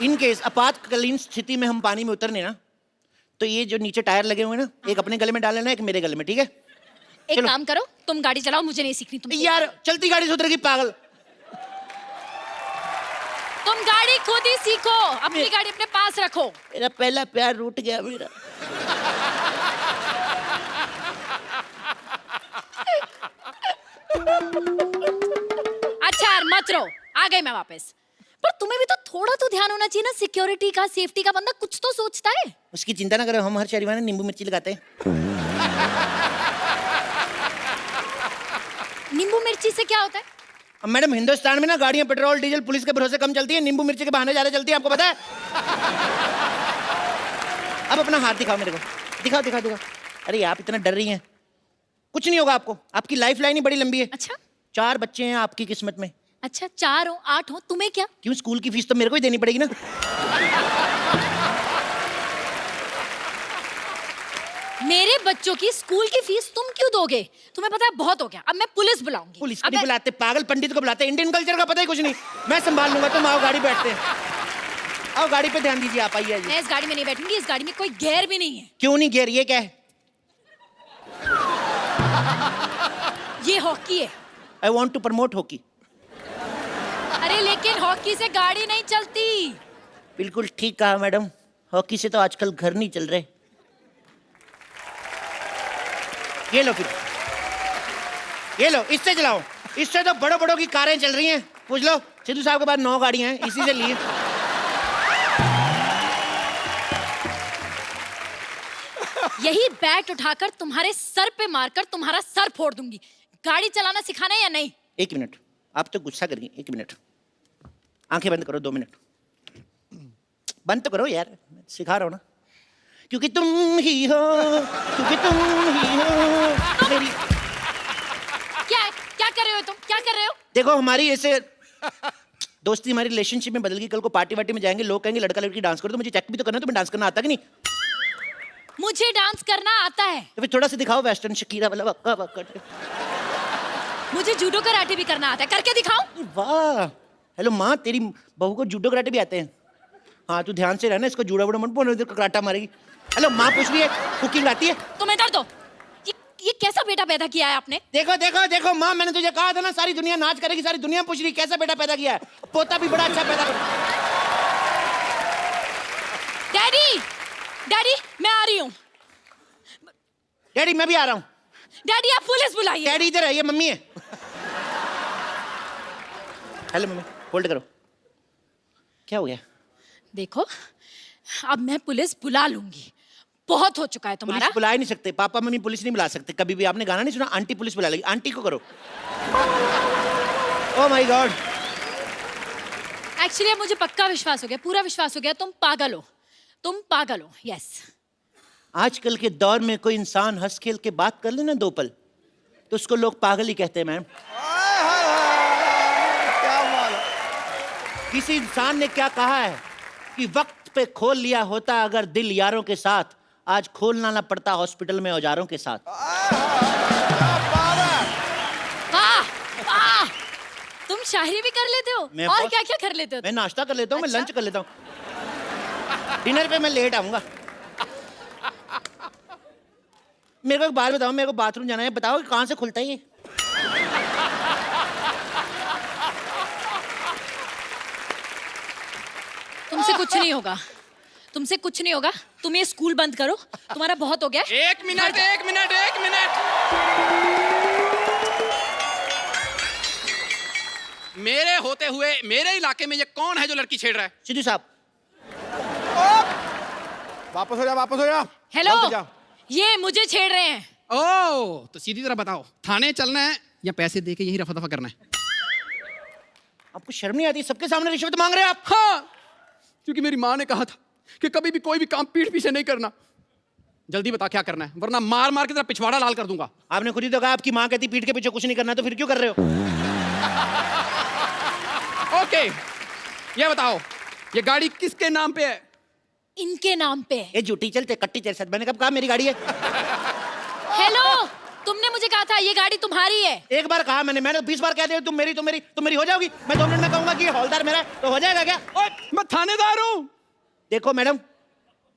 [SPEAKER 7] इन केस आपातकालीन स्थिति में हम पानी में उतरने ना, तो ये जो नीचे टायर लगे हुए हैं ना, एक अपने गले में डाल लेना, एक मेरे गले में, ठीक है?
[SPEAKER 2] एक
[SPEAKER 7] चलो।
[SPEAKER 2] काम करो, तुम गाड़ी चलाओ, मुझे नहीं सीखनी। तुम
[SPEAKER 7] यार चलती गाड़ी से उतरेगी पागल।
[SPEAKER 2] तुम गाड़ी खुद ही सीखो, अपनी गाड़ी अपने पास रखो।
[SPEAKER 7] मेरा पहला प्यार रूठ गया मेरा।
[SPEAKER 2] अच्छा यार, मत रो, आ गई मैं वापस। पर तुम्हें भी तो थोड़ा तो ध्यान होना चाहिए ना, सिक्योरिटी का, सेफ्टी का। बंदा कुछ तो सोचता है।
[SPEAKER 7] उसकी चिंता ना करो, हम हर शनिवार में नींबू मिर्ची लगाते हैं।
[SPEAKER 2] नींबू मिर्ची से क्या होता है?
[SPEAKER 7] अब मैडम, हिंदुस्तान में ना गाड़ियां पेट्रोल डीजल पुलिस के भरोसे कम चलती है, नींबू मिर्ची के बहाने ज्यादा चलती है, आपको पता है? अब अपना हाथ दिखाओ मेरे को, दिखाओ दिखाओ दिखाओ। अरे आप इतना डर रही हैं, कुछ नहीं होगा आपको, आपकी लाइफ लाइन ही बड़ी लंबी है।
[SPEAKER 2] अच्छा
[SPEAKER 7] 4 बच्चे हैं आपकी किस्मत में।
[SPEAKER 2] अच्छा 4 हो 8 हो तुम्हें क्या?
[SPEAKER 7] क्यों, स्कूल की फीस तो मेरे को ही देनी पड़ेगी ना।
[SPEAKER 2] मेरे बच्चों की स्कूल की फीस तुम क्यों दोगे? तुम्हें पता है बहुत हो गया, अब मैं पुलिस बुलाऊंगी।
[SPEAKER 7] पुलिस को
[SPEAKER 2] अबे,
[SPEAKER 7] नहीं बुलाते, पागल पंडित को बुलाते, इंडियन कल्चर का पता ही कुछ नहीं। मैं संभाल लूंगा, तुम आओ गाड़ी बैठते हैं। आओ गाड़ी पे ध्यान दीजिए, आप आइए।
[SPEAKER 2] मैं इस गाड़ी में नहीं बैठूंगी, इस गाड़ी में कोई गियर भी नहीं है।
[SPEAKER 7] क्यों नहीं गियर, ये क्या है?
[SPEAKER 2] ये हॉकी है।
[SPEAKER 7] I want to promote hockey.
[SPEAKER 2] अरे लेकिन हॉकी से गाड़ी नहीं चलती।
[SPEAKER 7] बिल्कुल ठीक कहा मैडम, हॉकी से तो आजकल घर नहीं चल रहे। ये लो फिर, ये लो, इससे चलाओ। इससे तो बड़ों बड़ों की कारें चल रही हैं। पूछ लो सिद्धू साहब के पास 9 गाड़ियां हैं, इसी से लिए।
[SPEAKER 2] यही बैट उठाकर तुम्हारे सर पे मारकर तुम्हारा सर फोड़ दूंगी। गाड़ी चलाना सिखाना है या नहीं?
[SPEAKER 7] 1 मिनट, आप तो गुस्सा कर गई। 1 मिनट, आंखें बंद करो। 2 मिनट बंद तो करो यार, सिखा रहा हूं ना। क्योंकि तुम ही हो, क्योंकि तुम ही हो मेरी।
[SPEAKER 2] क्या कर रहे हो तुम? क्या कर रहे हो?
[SPEAKER 7] देखो हमारी ऐसे दोस्ती, हमारी रिलेशनशिप में बदल गई। कल को पार्टी वार्टी में जाएंगे, लोग कहेंगे लड़का लड़की डांस करो, तो मुझे चेक भी तो करना है। तुम्हें डांस करना आता कि नहीं?
[SPEAKER 2] मुझे डांस करना आता है।
[SPEAKER 7] तो फिर थोड़ा सा दिखाओ वेस्टर्न शकीरा वाला वक्का वक्का।
[SPEAKER 2] मुझे जूडो कराटे भी करना आता है, करके दिखाऊं?
[SPEAKER 7] वाह, हेलो माँ, तेरी बहू को जूडो कराटे भी आते हैं। हाँ तू ध्यान से रहना, इसको जूड़ा वूड़ा मत बोलना, कराटा मारेगी। हेलो माँ पूछ रही है कुकिंग आती है?
[SPEAKER 2] तुम्हें दर्द हो? ये कैसा बेटा पैदा किया है आपने?
[SPEAKER 7] देखो देखो देखो माँ, मैंने तुझे कहा था ना सारी दुनिया नाच करेगी। सारी दुनिया पूछ रही कैसा बेटा पैदा किया है। पोता भी बड़ा अच्छा पैदा कर।
[SPEAKER 2] डैडी, डैडी मैं आ रही हूँ।
[SPEAKER 7] डैडी मैं भी आ रहा हूँ।
[SPEAKER 2] डैडी आप पुलिस बुलाइए।
[SPEAKER 7] डैडी इधर है, ये मम्मी है। हेलो मम्मी, होल्ड करो। क्या हो गया?
[SPEAKER 2] देखो अब मैं पुलिस बुला लूंगी, बहुत हो चुका है तुम्हारा।
[SPEAKER 7] पुलिस बुला ही नहीं सकते, पापा मम्मी पुलिस नहीं बुला सकते कभी भी। आपने गाना नहीं सुना, आंटी पुलिस बुला लेगी। आंटी को करो। Oh my God.
[SPEAKER 2] एक्चुअली अब मुझे पक्का विश्वास हो गया, पूरा विश्वास हो गया, तुम पागल हो। तुम पागल हो, यस।
[SPEAKER 7] आजकल के दौर में कोई इंसान हंस खेल के बात कर ले ना 2 पल, तो उसको लोग पागल ही कहते हैं मैम।
[SPEAKER 8] क्या बात है।
[SPEAKER 7] किसी इंसान ने क्या कहा है कि वक्त पे खोल लिया होता अगर दिल यारों के साथ, आज खोलना ना पड़ता हॉस्पिटल में औजारों के साथ।
[SPEAKER 2] वाह वाह, तुम शायरी भी कर लेते हो
[SPEAKER 7] मैं
[SPEAKER 2] और
[SPEAKER 7] बहुत-
[SPEAKER 2] क्या क्या कर लेते हो?
[SPEAKER 7] मैं नाश्ता कर लेता हूँ, मैं
[SPEAKER 2] अच्छा?
[SPEAKER 7] लंच कर लेता हूँ। डिनर पे मैं लेट आऊंगा। मेरे को एक बात बताओ, मेरे को बाथरूम जाना है, बताओ कहाँ से खुलता है ये?
[SPEAKER 2] तुमसे कुछ नहीं होगा, तुमसे कुछ नहीं होगा। तुम ये स्कूल बंद करो, तुम्हारा बहुत हो गया।
[SPEAKER 6] 1 मिनट 1 मिनट 1 मिनट। मेरे होते हुए मेरे इलाके में ये कौन है जो लड़की छेड़ रहा है?
[SPEAKER 7] सिद्धू साहब।
[SPEAKER 8] वापस हो जा, वापस हो जा।
[SPEAKER 2] हेलो,
[SPEAKER 8] वापस जा।
[SPEAKER 2] ये मुझे छेड़ रहे हैं।
[SPEAKER 6] ओह, तो सीधी तरह बताओ, थाने चलना है या पैसे दे के यही रफा दफा करना है?
[SPEAKER 7] आपको शर्म नहीं आती? सबके सामने रिश्वत मांग रहे हैं आप।
[SPEAKER 6] हाँ, क्योंकि मेरी माँ ने कहा था कि कभी भी कोई भी काम पीठ पीछे नहीं करना। जल्दी बता क्या करना है, वरना मार मार के तेरा पिछवाड़ा लाल कर दूंगा।
[SPEAKER 7] आपने खुद ही तो कहा आपकी माँ कहती पीठ के पीछे कुछ नहीं करना, तो फिर क्यों कर रहे हो?
[SPEAKER 6] ओके, ये बताओ ये गाड़ी किसके नाम पे है?
[SPEAKER 2] इनके नाम पे है।
[SPEAKER 7] ये झूठी चलते कट्टी चल सकते। मैंने कब कहा मेरी गाड़ी है?
[SPEAKER 2] हेलो, तुमने मुझे कहा था ये गाड़ी तुम्हारी है।
[SPEAKER 7] एक बार कहा मैंने 20 बार कह दिया तुम मेरी हो जाओगी। मैं 2 मिनट में कहूंगा कि ये हौलदार मेरा है, तो हो जाएगा क्या?
[SPEAKER 6] ओए, मैं थानेदार हूँ।
[SPEAKER 7] देखो मैडम,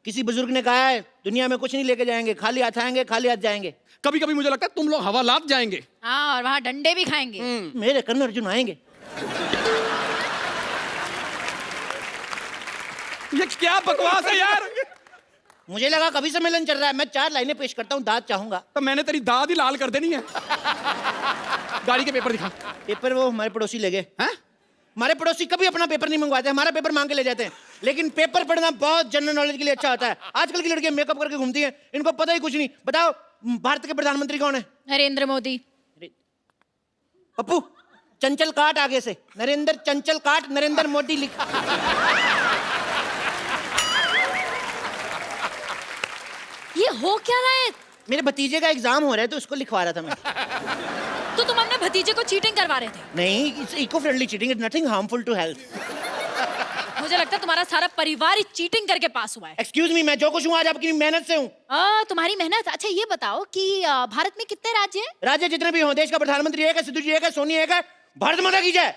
[SPEAKER 7] किसी बुजुर्ग ने कहा है दुनिया में कुछ नहीं लेके जाएंगे, खाली हाथ आएंगे खाली हाथ जाएंगे।
[SPEAKER 6] कभी कभी मुझे लगता है तुम लोग हवालात जाएंगे।
[SPEAKER 2] हाँ, और वहाँ डंडे भी खाएंगे।
[SPEAKER 7] मेरे कर्ण अर्जुन आएंगे।
[SPEAKER 6] ये क्या बकवास है यार?
[SPEAKER 7] मुझे लगा कभी सम्मेलन चल रहा है। मैं 4 लाइनें पेश करता हूँ, दाद चाहूंगा।
[SPEAKER 6] तो मैंने तेरी दाद ही लाल कर देनी है। गाड़ी के पेपर दिखा।
[SPEAKER 7] पेपर वो हमारे पड़ोसी ले गए।
[SPEAKER 6] हैं?
[SPEAKER 7] हमारे पड़ोसी कभी अपना पेपर नहीं मंगवाते, हमारा पेपर मांग के ले जाते हैं। लेकिन पेपर पढ़ना बहुत जनरल नॉलेज के लिए अच्छा होता है। आजकल की लड़कियां मेकअप करके घूमती हैं, इनको पता ही कुछ नहीं। बताओ भारत के प्रधानमंत्री कौन है?
[SPEAKER 2] नरेंद्र मोदी।
[SPEAKER 7] पप्पू, चंचल काट आगे से, नरेंद्र चंचल काट, नरेंद्र मोदी लिखा।
[SPEAKER 2] ये हो क्या रहा है?
[SPEAKER 7] मेरे भतीजे का एग्जाम हो रहा है तो उसको लिखवा रहा था मैं।
[SPEAKER 2] तो तुम अपने भतीजे को चीटिंग करवा रहे थे?
[SPEAKER 7] नहीं, it's eco friendly cheating, it's nothing harmful to health.
[SPEAKER 2] मुझे लगता है तुम्हारा सारा परिवार ही चीटिंग करके पास हुआ है।
[SPEAKER 7] एक्सक्यूज मी, मैं जो कुछ हूँ आज आपकी मेहनत से हूँ।
[SPEAKER 2] तुम्हारी मेहनत। अच्छा ये बताओ कि भारत में कितने राज्य हैं?
[SPEAKER 7] राज्य जितने भी हों, देश का प्रधानमंत्री एक है, सिद्धू जी एक है, सोनी एक है, भारत माता की जय।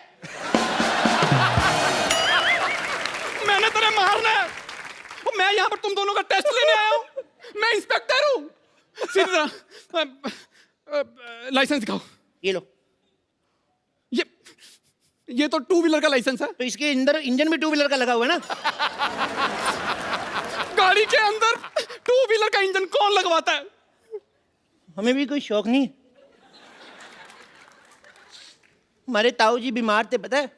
[SPEAKER 6] मैंने तेरे मारना है। मैं यहाँ पर तुम दोनों का टेस्ट लेने आया हूँ। मैं इंस्पेक्टर हूँ। सीधी तरह लाइसेंस दिखाओ।
[SPEAKER 7] ये लो।
[SPEAKER 6] ये तो टू व्हीलर का लाइसेंस है।
[SPEAKER 7] तो इसके अंदर इंजन भी टू व्हीलर का लगा हुआ है ना।
[SPEAKER 6] गाड़ी के अंदर टू व्हीलर का इंजन कौन लगवाता है?
[SPEAKER 7] हमें भी कोई शौक नहीं। हमारे ताऊ जी बीमार थे, पता है,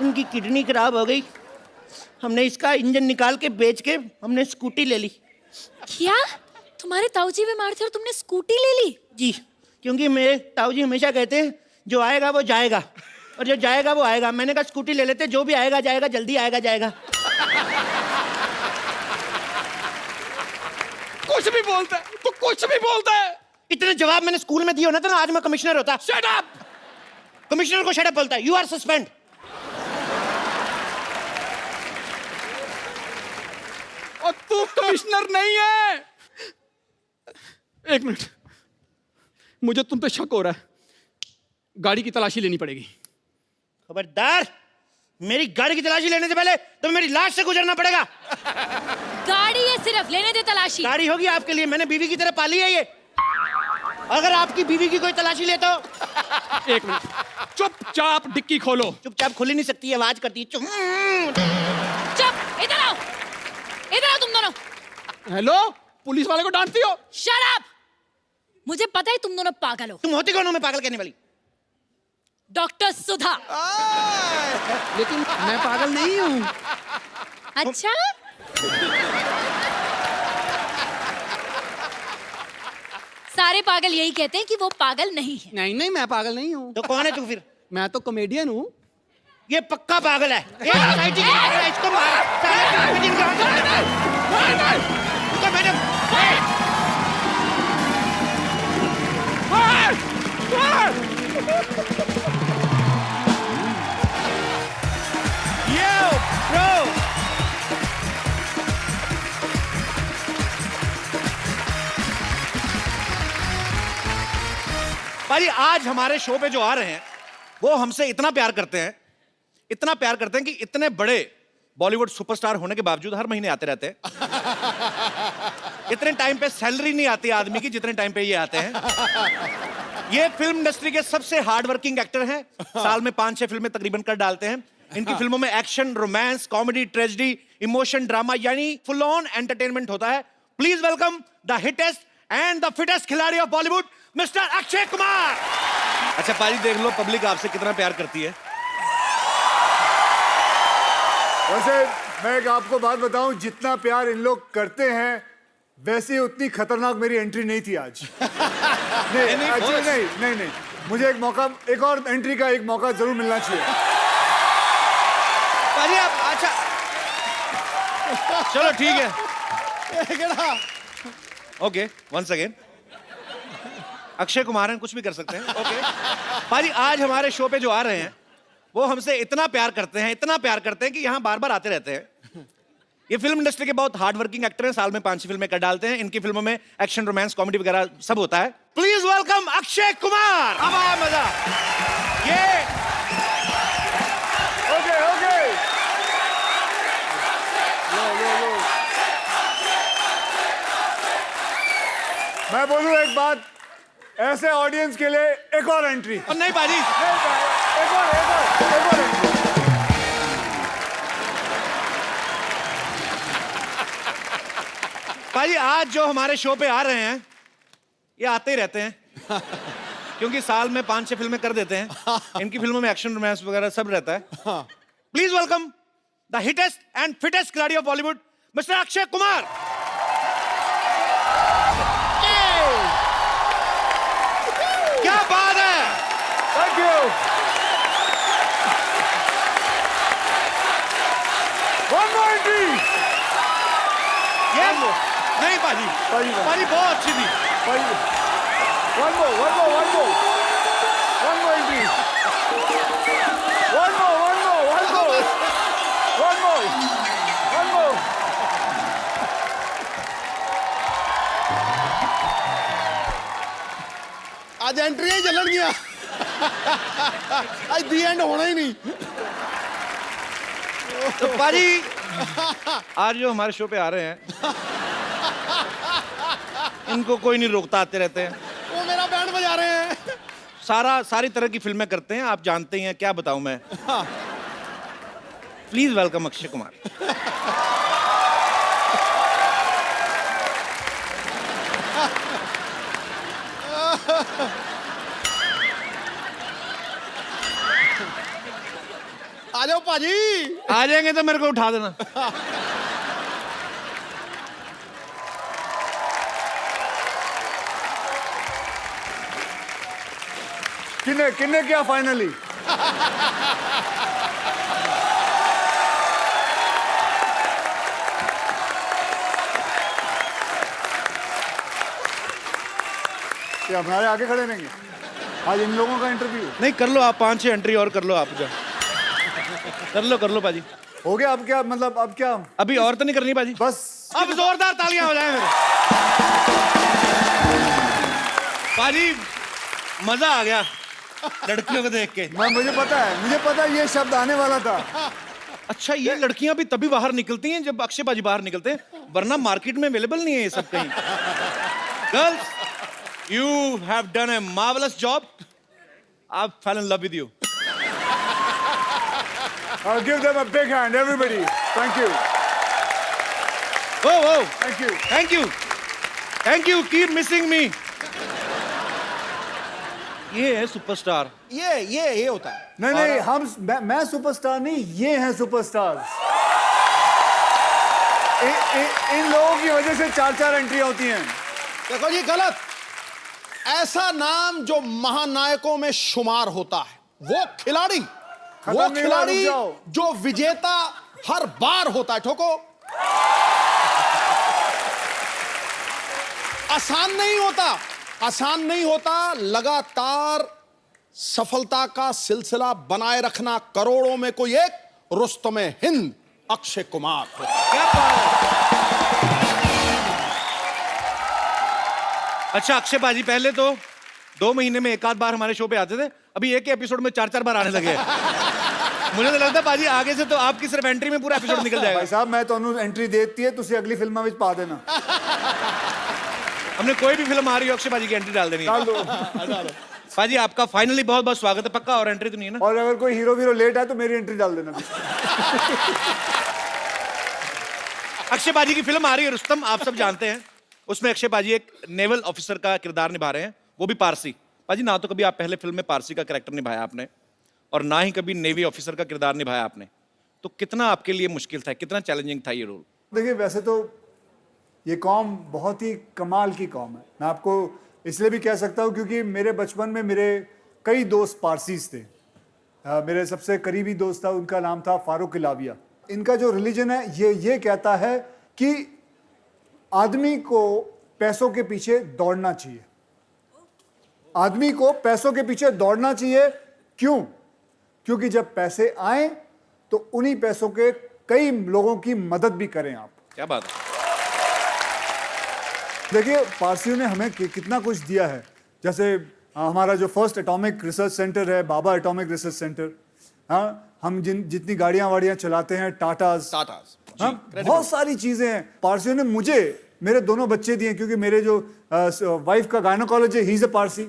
[SPEAKER 7] उनकी किडनी खराब हो गई। हमने इसका इंजन निकाल के बेच के हमने स्कूटी ले ली।
[SPEAKER 2] क्या? तुम्हारे ताऊजी बीमार थे और तुमने स्कूटी ले ली?
[SPEAKER 7] जी, क्योंकि मेरे ताऊ जी हमेशा कहते हैं जो आएगा वो जाएगा और जो जाएगा वो आएगा। मैंने कहा स्कूटी ले लेते, जो भी आएगा जाएगा, जल्दी आएगा जाएगा।
[SPEAKER 6] कुछ भी बोलता है, तो कुछ भी बोलता है।
[SPEAKER 7] इतने जवाब मैंने स्कूल में दिए होना था ना, आज मैं कमिश्नर होता।
[SPEAKER 6] Shut up!
[SPEAKER 7] कमिश्नर को शट अप बोलता है। You are suspend.
[SPEAKER 6] और तू कमिश्नर नहीं है। एक मिनट, मुझे तुम पे शक हो रहा है। गाड़ी की तलाशी लेनी पड़ेगी।
[SPEAKER 7] खबरदार, मेरी गाड़ी की तलाशी लेने से पहले तुम्हें मेरी लाश से गुजरना पड़ेगा।
[SPEAKER 2] गाड़ी है सिर्फ, लेने दे तलाशी।
[SPEAKER 7] गाड़ी होगी आपके लिए, मैंने बीवी की तरह पाली है ये। अगर आपकी बीवी की कोई तलाशी ले तो।
[SPEAKER 6] एक मिनट, चुपचाप डिक्की खोलो।
[SPEAKER 7] चुपचाप खुल ही नहीं सकती, आवाज करती है।
[SPEAKER 2] चुप, इधर आओ, इधर आओ तुम दोनों।
[SPEAKER 6] हेलो, पुलिस वाले को डांटती हो?
[SPEAKER 2] Shut up! मुझे पता है तुम दोनों पागल हो।
[SPEAKER 7] तुम होती कौन हो मैं पागल कहने वाली?
[SPEAKER 2] डॉक्टर सुधा।
[SPEAKER 6] लेकिन मैं पागल नहीं हूँ।
[SPEAKER 2] अच्छा? सारे पागल यही कहते हैं कि वो पागल नहीं है।
[SPEAKER 6] नहीं नहीं, मैं पागल नहीं हूँ।
[SPEAKER 7] तो कौन है तू फिर?
[SPEAKER 6] मैं तो कॉमेडियन हूँ।
[SPEAKER 7] ये पक्का पागल है। ये सोसाइटी की पागल है, इसको मार। सारे इनका मैडम। Yo, bro. भाई आज हमारे शो पे जो आ रहे हैं वो हमसे इतना प्यार करते हैं, इतना प्यार करते हैं कि इतने बड़े बॉलीवुड सुपरस्टार होने के बावजूद हर महीने आते रहते हैं। इतने टाइम पे सैलरी नहीं आती आदमी की जितने टाइम पे ये आते हैं। ये फिल्म इंडस्ट्री के सबसे हार्ड वर्किंग एक्टर हैं। साल में 5-6 फिल्में तकरीबन कर डालते हैं। इनकी फिल्मों में action, romance, comedy, tragedy, emotion, drama यानी फुल ऑन एंटरटेनमेंट होता है। Please welcome the hittest and the fittest खिलाड़ी ऑफ बॉलीवुड, मिस्टर अक्षय कुमार। अच्छा पाजी, देख लो पब्लिक आपसे कितना प्यार करती है।
[SPEAKER 4] वैसे मैं एक आपको बात बताऊं, जितना प्यार इन लोग करते हैं वैसे उतनी खतरनाक मेरी एंट्री नहीं थी आज। नहीं, actually नहीं, मुझे एक मौका, एक और एंट्री का एक मौका जरूर मिलना चाहिए।
[SPEAKER 7] पाजी आप, अच्छा चलो ठीक है। Okay, once again Akshay Kumar हैं, कुछ भी कर सकते हैं। ओके पाजी, आज हमारे शो पे जो आ रहे हैं वो हमसे इतना प्यार करते हैं, इतना प्यार करते हैं कि यहाँ बार बार आते रहते हैं। ये फिल्म इंडस्ट्री के बहुत हार्ड वर्किंग एक्टर हैं, साल में 5-6 फिल्में कर डालते हैं। इनकी फिल्मों में एक्शन, रोमांस, कॉमेडी वगैरह सब होता है। Please welcome Akshay Kumar. अब आया मजा। ये
[SPEAKER 4] ओके लो। मैं बोलूं एक बात, ऐसे ऑडियंस के लिए एक और एंट्री।
[SPEAKER 7] और नहीं पाजी,
[SPEAKER 4] एक और एंट्री।
[SPEAKER 7] पाजी आज जो हमारे शो पे आ रहे हैं ये आते ही रहते हैं क्योंकि साल में 5-6 फिल्में कर देते हैं। इनकी फिल्मों में एक्शन, रोमांस वगैरह सब रहता है। Please welcome the hittest and fittest खिलाड़ी ऑफ बॉलीवुड, मिस्टर अक्षय कुमार। क्या बात है,
[SPEAKER 4] thank you. One more entry.
[SPEAKER 1] नहीं पाजी, पाजी बहुत अच्छी थी।
[SPEAKER 4] One more entry. One more.
[SPEAKER 8] आज एंट्री ही चलन गया। आज दी एंड होना ही नहीं।
[SPEAKER 1] तो पाजी आज जो हमारे शो पे आ रहे हैं इनको कोई नहीं रोकता, आते रहते हैं।
[SPEAKER 8] वो मेरा बैंड बजा रहे हैं।
[SPEAKER 1] सारी तरह की फिल्में करते हैं, आप जानते ही हैं, क्या बताऊं मैं। Please welcome Akshay Kumar.
[SPEAKER 8] आ जाओ पाजी।
[SPEAKER 1] आ जाएंगे तो मेरे को उठा देना।
[SPEAKER 4] किन्ने क्या फाइनली? क्या हमारे आगे खड़े रहेंगे आज इन लोगों का इंटरव्यू?
[SPEAKER 1] नहीं कर लो आप, 5-6 एंट्री और कर लो आप। जा कर लो पाजी।
[SPEAKER 4] हो गया? अब क्या मतलब, अब क्या?
[SPEAKER 1] अभी और तो नहीं करनी पाजी,
[SPEAKER 4] बस
[SPEAKER 1] अब जोरदार तालियां हो जाए मेरे। पाजी मजा आ गया लड़कियों को देख के।
[SPEAKER 4] मुझे पता है ये शब्द आने वाला था।
[SPEAKER 1] अच्छा, ये लड़कियां भी तभी बाहर निकलती हैं जब अक्षय पाजी बाहर निकलते हैं, वरना मार्केट में अवेलेबल नहीं है ये सब कहीं। Girls, you have done a marvellous job. I fail in love with you.
[SPEAKER 4] I'll give them a big hand, everybody. Thank you.
[SPEAKER 1] Oh,
[SPEAKER 4] Thank you.
[SPEAKER 1] Thank you. Keep missing me. ये है superstar.
[SPEAKER 8] ये होता है।
[SPEAKER 4] नहीं, मैं superstar नहीं, ये हैं सुपरस्टार। इन लोगों की वजह से 4-4 एंट्री होती हैं।
[SPEAKER 8] देखो ये गलत। ऐसा नाम जो महानायकों में शुमार होता है, वो खिलाड़ी जो विजेता हर बार होता है। ठोको। आसान नहीं होता लगातार सफलता का सिलसिला बनाए रखना। करोड़ों में कोई एक रुस्तमे हिंद अक्षय कुमार।
[SPEAKER 1] क्या बात है। अच्छा अक्षय पाजी, पहले तो 2 महीने में एक आध बार हमारे शो पे आते थे, अभी एक एपिसोड में 4-4 बार आने लगे। मुझे तो लगता है पाजी आगे से तो आपकी सिर्फ एंट्री में पूरा एपिसोड निकल जाएगा।
[SPEAKER 4] भाई साहब, मैं तो एंट्री देती है, तुसी अगली फिल्म में पा देना।
[SPEAKER 1] हमने कोई भी फिल्म आ रही हो अक्षय पाजी की एंट्री डाल देनी है।
[SPEAKER 4] डाल दो।
[SPEAKER 1] पाजी आपका फाइनली बहुत बहुत स्वागत है। पक्का और एंट्री तो नहीं है ना?
[SPEAKER 4] और अगर कोई हीरो लेट है तो मेरी एंट्री डाल देना।
[SPEAKER 1] अक्षय पाजी की फिल्म आ रही है रुस्तम, आप सब जानते हैं। उसमें अक्षय पाजी एक नेवल ऑफिसर का किरदार निभा रहे हैं, वो भी पारसी। पाजी ना तो कभी आप पहले फिल्म में पारसी का कैरेक्टर निभाया आपने, और ना ही कभी नेवी ऑफिसर का किरदार निभाया आपने, तो कितना आपके लिए मुश्किल था, कितना चैलेंजिंग था ये रोल?
[SPEAKER 4] देखिए, वैसे तो ये कौम बहुत ही कमाल की कौम है। मैं आपको इसलिए भी कह सकता हूँ क्योंकि मेरे बचपन में मेरे कई दोस्त पारसीज थे। मेरे सबसे करीबी दोस्त था, उनका नाम था फारूक इलाविया। इनका जो रिलीजन है ये कहता है कि आदमी को पैसों के पीछे दौड़ना चाहिए। आदमी को पैसों के पीछे दौड़ना चाहिए। क्यों? क्योंकि जब पैसे आए तो उन्हीं पैसों के कई लोगों की मदद भी करें आप।
[SPEAKER 1] क्या बात है।
[SPEAKER 4] देखिए, पारसियों ने हमें कितना कुछ दिया है। जैसे हमारा जो फर्स्ट एटॉमिक रिसर्च सेंटर है, बाबा एटॉमिक रिसर्च सेंटर। हाँ, हम जितनी गाड़ियां वाड़ियां चलाते हैं, टाटास, हाँ, बहुत सारी चीजें हैं। पारसियों ने मुझे मेरे दोनों बच्चे दिए, क्योंकि मेरे जो वाइफ का गायनोकोलॉजी है, ही इज अ पारसी।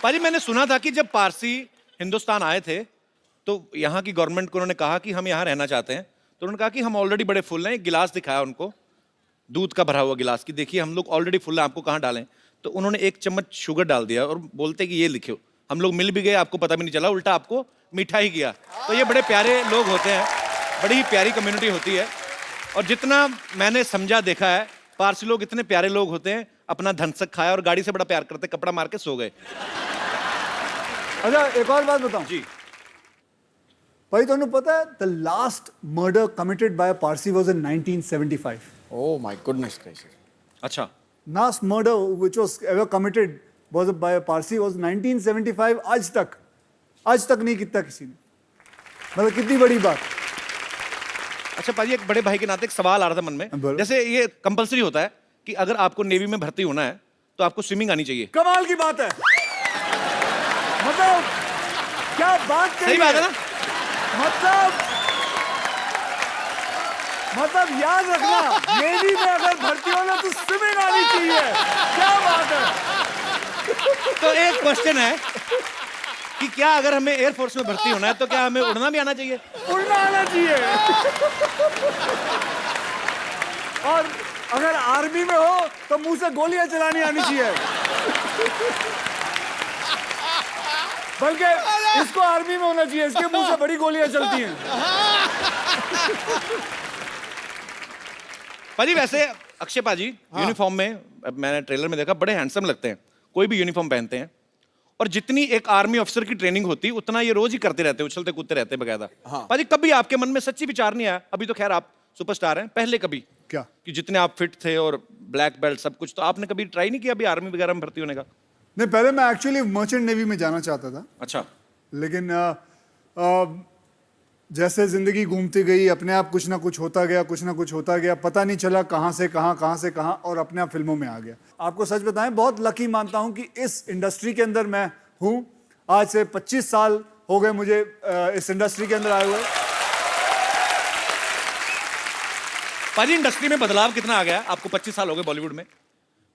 [SPEAKER 1] पाजी, मैंने सुना था कि जब पारसी हिंदुस्तान आए थे तो यहाँ की गवर्नमेंट को उन्होंने कहा कि हम यहाँ रहना चाहते हैं, तो उन्होंने कहा कि हम ऑलरेडी बड़े फुल हैं। एक गिलास दिखाया उनको, दूध का भरा हुआ गिलास, की देखिए हम लोग ऑलरेडी फुल हैं, आपको कहाँ डालें? तो उन्होंने 1 चम्मच शुगर डाल दिया और बोलते कि ये लिखो। हम लोग मिल भी गए, आपको पता भी नहीं चला, उल्टा आपको मीठा ही किया। तो ये बड़े प्यारे लोग होते हैं, बड़ी ही प्यारी कम्युनिटी होती है। और जितना मैंने समझा देखा है, पारसी लोग इतने प्यारे लोग होते हैं, अपना धनसक खाया और गाड़ी से बड़ा प्यार करते, कपड़ा मार के सो गए।
[SPEAKER 4] अच्छा, एक और बात बताऊं
[SPEAKER 1] जी।
[SPEAKER 4] भाई तो पता है the last murder committed by Parsi was in 1975.
[SPEAKER 8] Oh my goodness gracious.
[SPEAKER 1] अच्छा,
[SPEAKER 4] Last murder which was ever committed was by a Parsi was 1975. आज तक नहीं कितना किसी ने, मतलब कितनी बड़ी बात.
[SPEAKER 1] अच्छा पाजी, एक बड़े भाई के नाते एक सवाल आ रहा था मन में.
[SPEAKER 4] बोलो.
[SPEAKER 1] जैसे ये कंपलसरी होता है कि अगर आपको नेवी में भर्ती होना है तो आपको स्विमिंग आनी चाहिए.
[SPEAKER 4] कमाल की बात है. मतलब क्या बात कही
[SPEAKER 1] सही बात है ना?
[SPEAKER 4] मतलब याद रखना, नेवी में अगर भर्ती होना तो स्विमिंग आनी चाहिए. क्या बात है.
[SPEAKER 1] तो एक क्वेश्चन है कि क्या अगर हमें एयरफोर्स में भर्ती होना है तो क्या हमें उड़ना भी आना चाहिए?
[SPEAKER 4] उड़ना आना चाहिए. और अगर आर्मी में हो तो मुंह से गोलियां चलानी आनी चाहिए. बल्कि इसको आर्मी में होना चाहिए, इसके मुंह से बड़ी गोलियां चलती हैं.
[SPEAKER 1] पाजी वैसे अक्षय पाजी यूनिफॉर्म में, मैंने ट्रेलर में देखा, बड़े हैंडसम लगते हैं. कोई भी यूनिफॉर्म पहनते हैं. और जितनी एक आर्मी ऑफिसर की ट्रेनिंग होती उतना ये रोज ही करते रहते, उछलते कूदते रहते बकायदा. पाजी कभी आपके मन में सच्ची विचार नहीं आया? अभी तो खैर आप सुपरस्टार हैं, पहले कभी
[SPEAKER 4] क्या
[SPEAKER 1] कि जितने आप फिट थे और ब्लैक बेल्ट सब कुछ, तो आपने कभी ट्राई नहीं किया अभी आर्मी वगैरह में भर्ती होने का?
[SPEAKER 4] नहीं, पहले मैं एक्चुअली मर्चेंट नेवी में जाना चाहता था,
[SPEAKER 1] अच्छा.
[SPEAKER 4] लेकिन जैसे जिंदगी घूमती गई, अपने आप कुछ ना कुछ होता गया, पता नहीं चला कहाँ से कहाँ, और अपने आप फिल्मों में आ गया. आपको सच बताएं, बहुत लकी मानता हूं कि इस इंडस्ट्री के अंदर मैं हूं. आज से 25 साल हो गए मुझे इस इंडस्ट्री के अंदर आए हुए.
[SPEAKER 1] पाजी इंडस्ट्री में बदलाव कितना आ गया? आपको 25 साल हो गए बॉलीवुड में.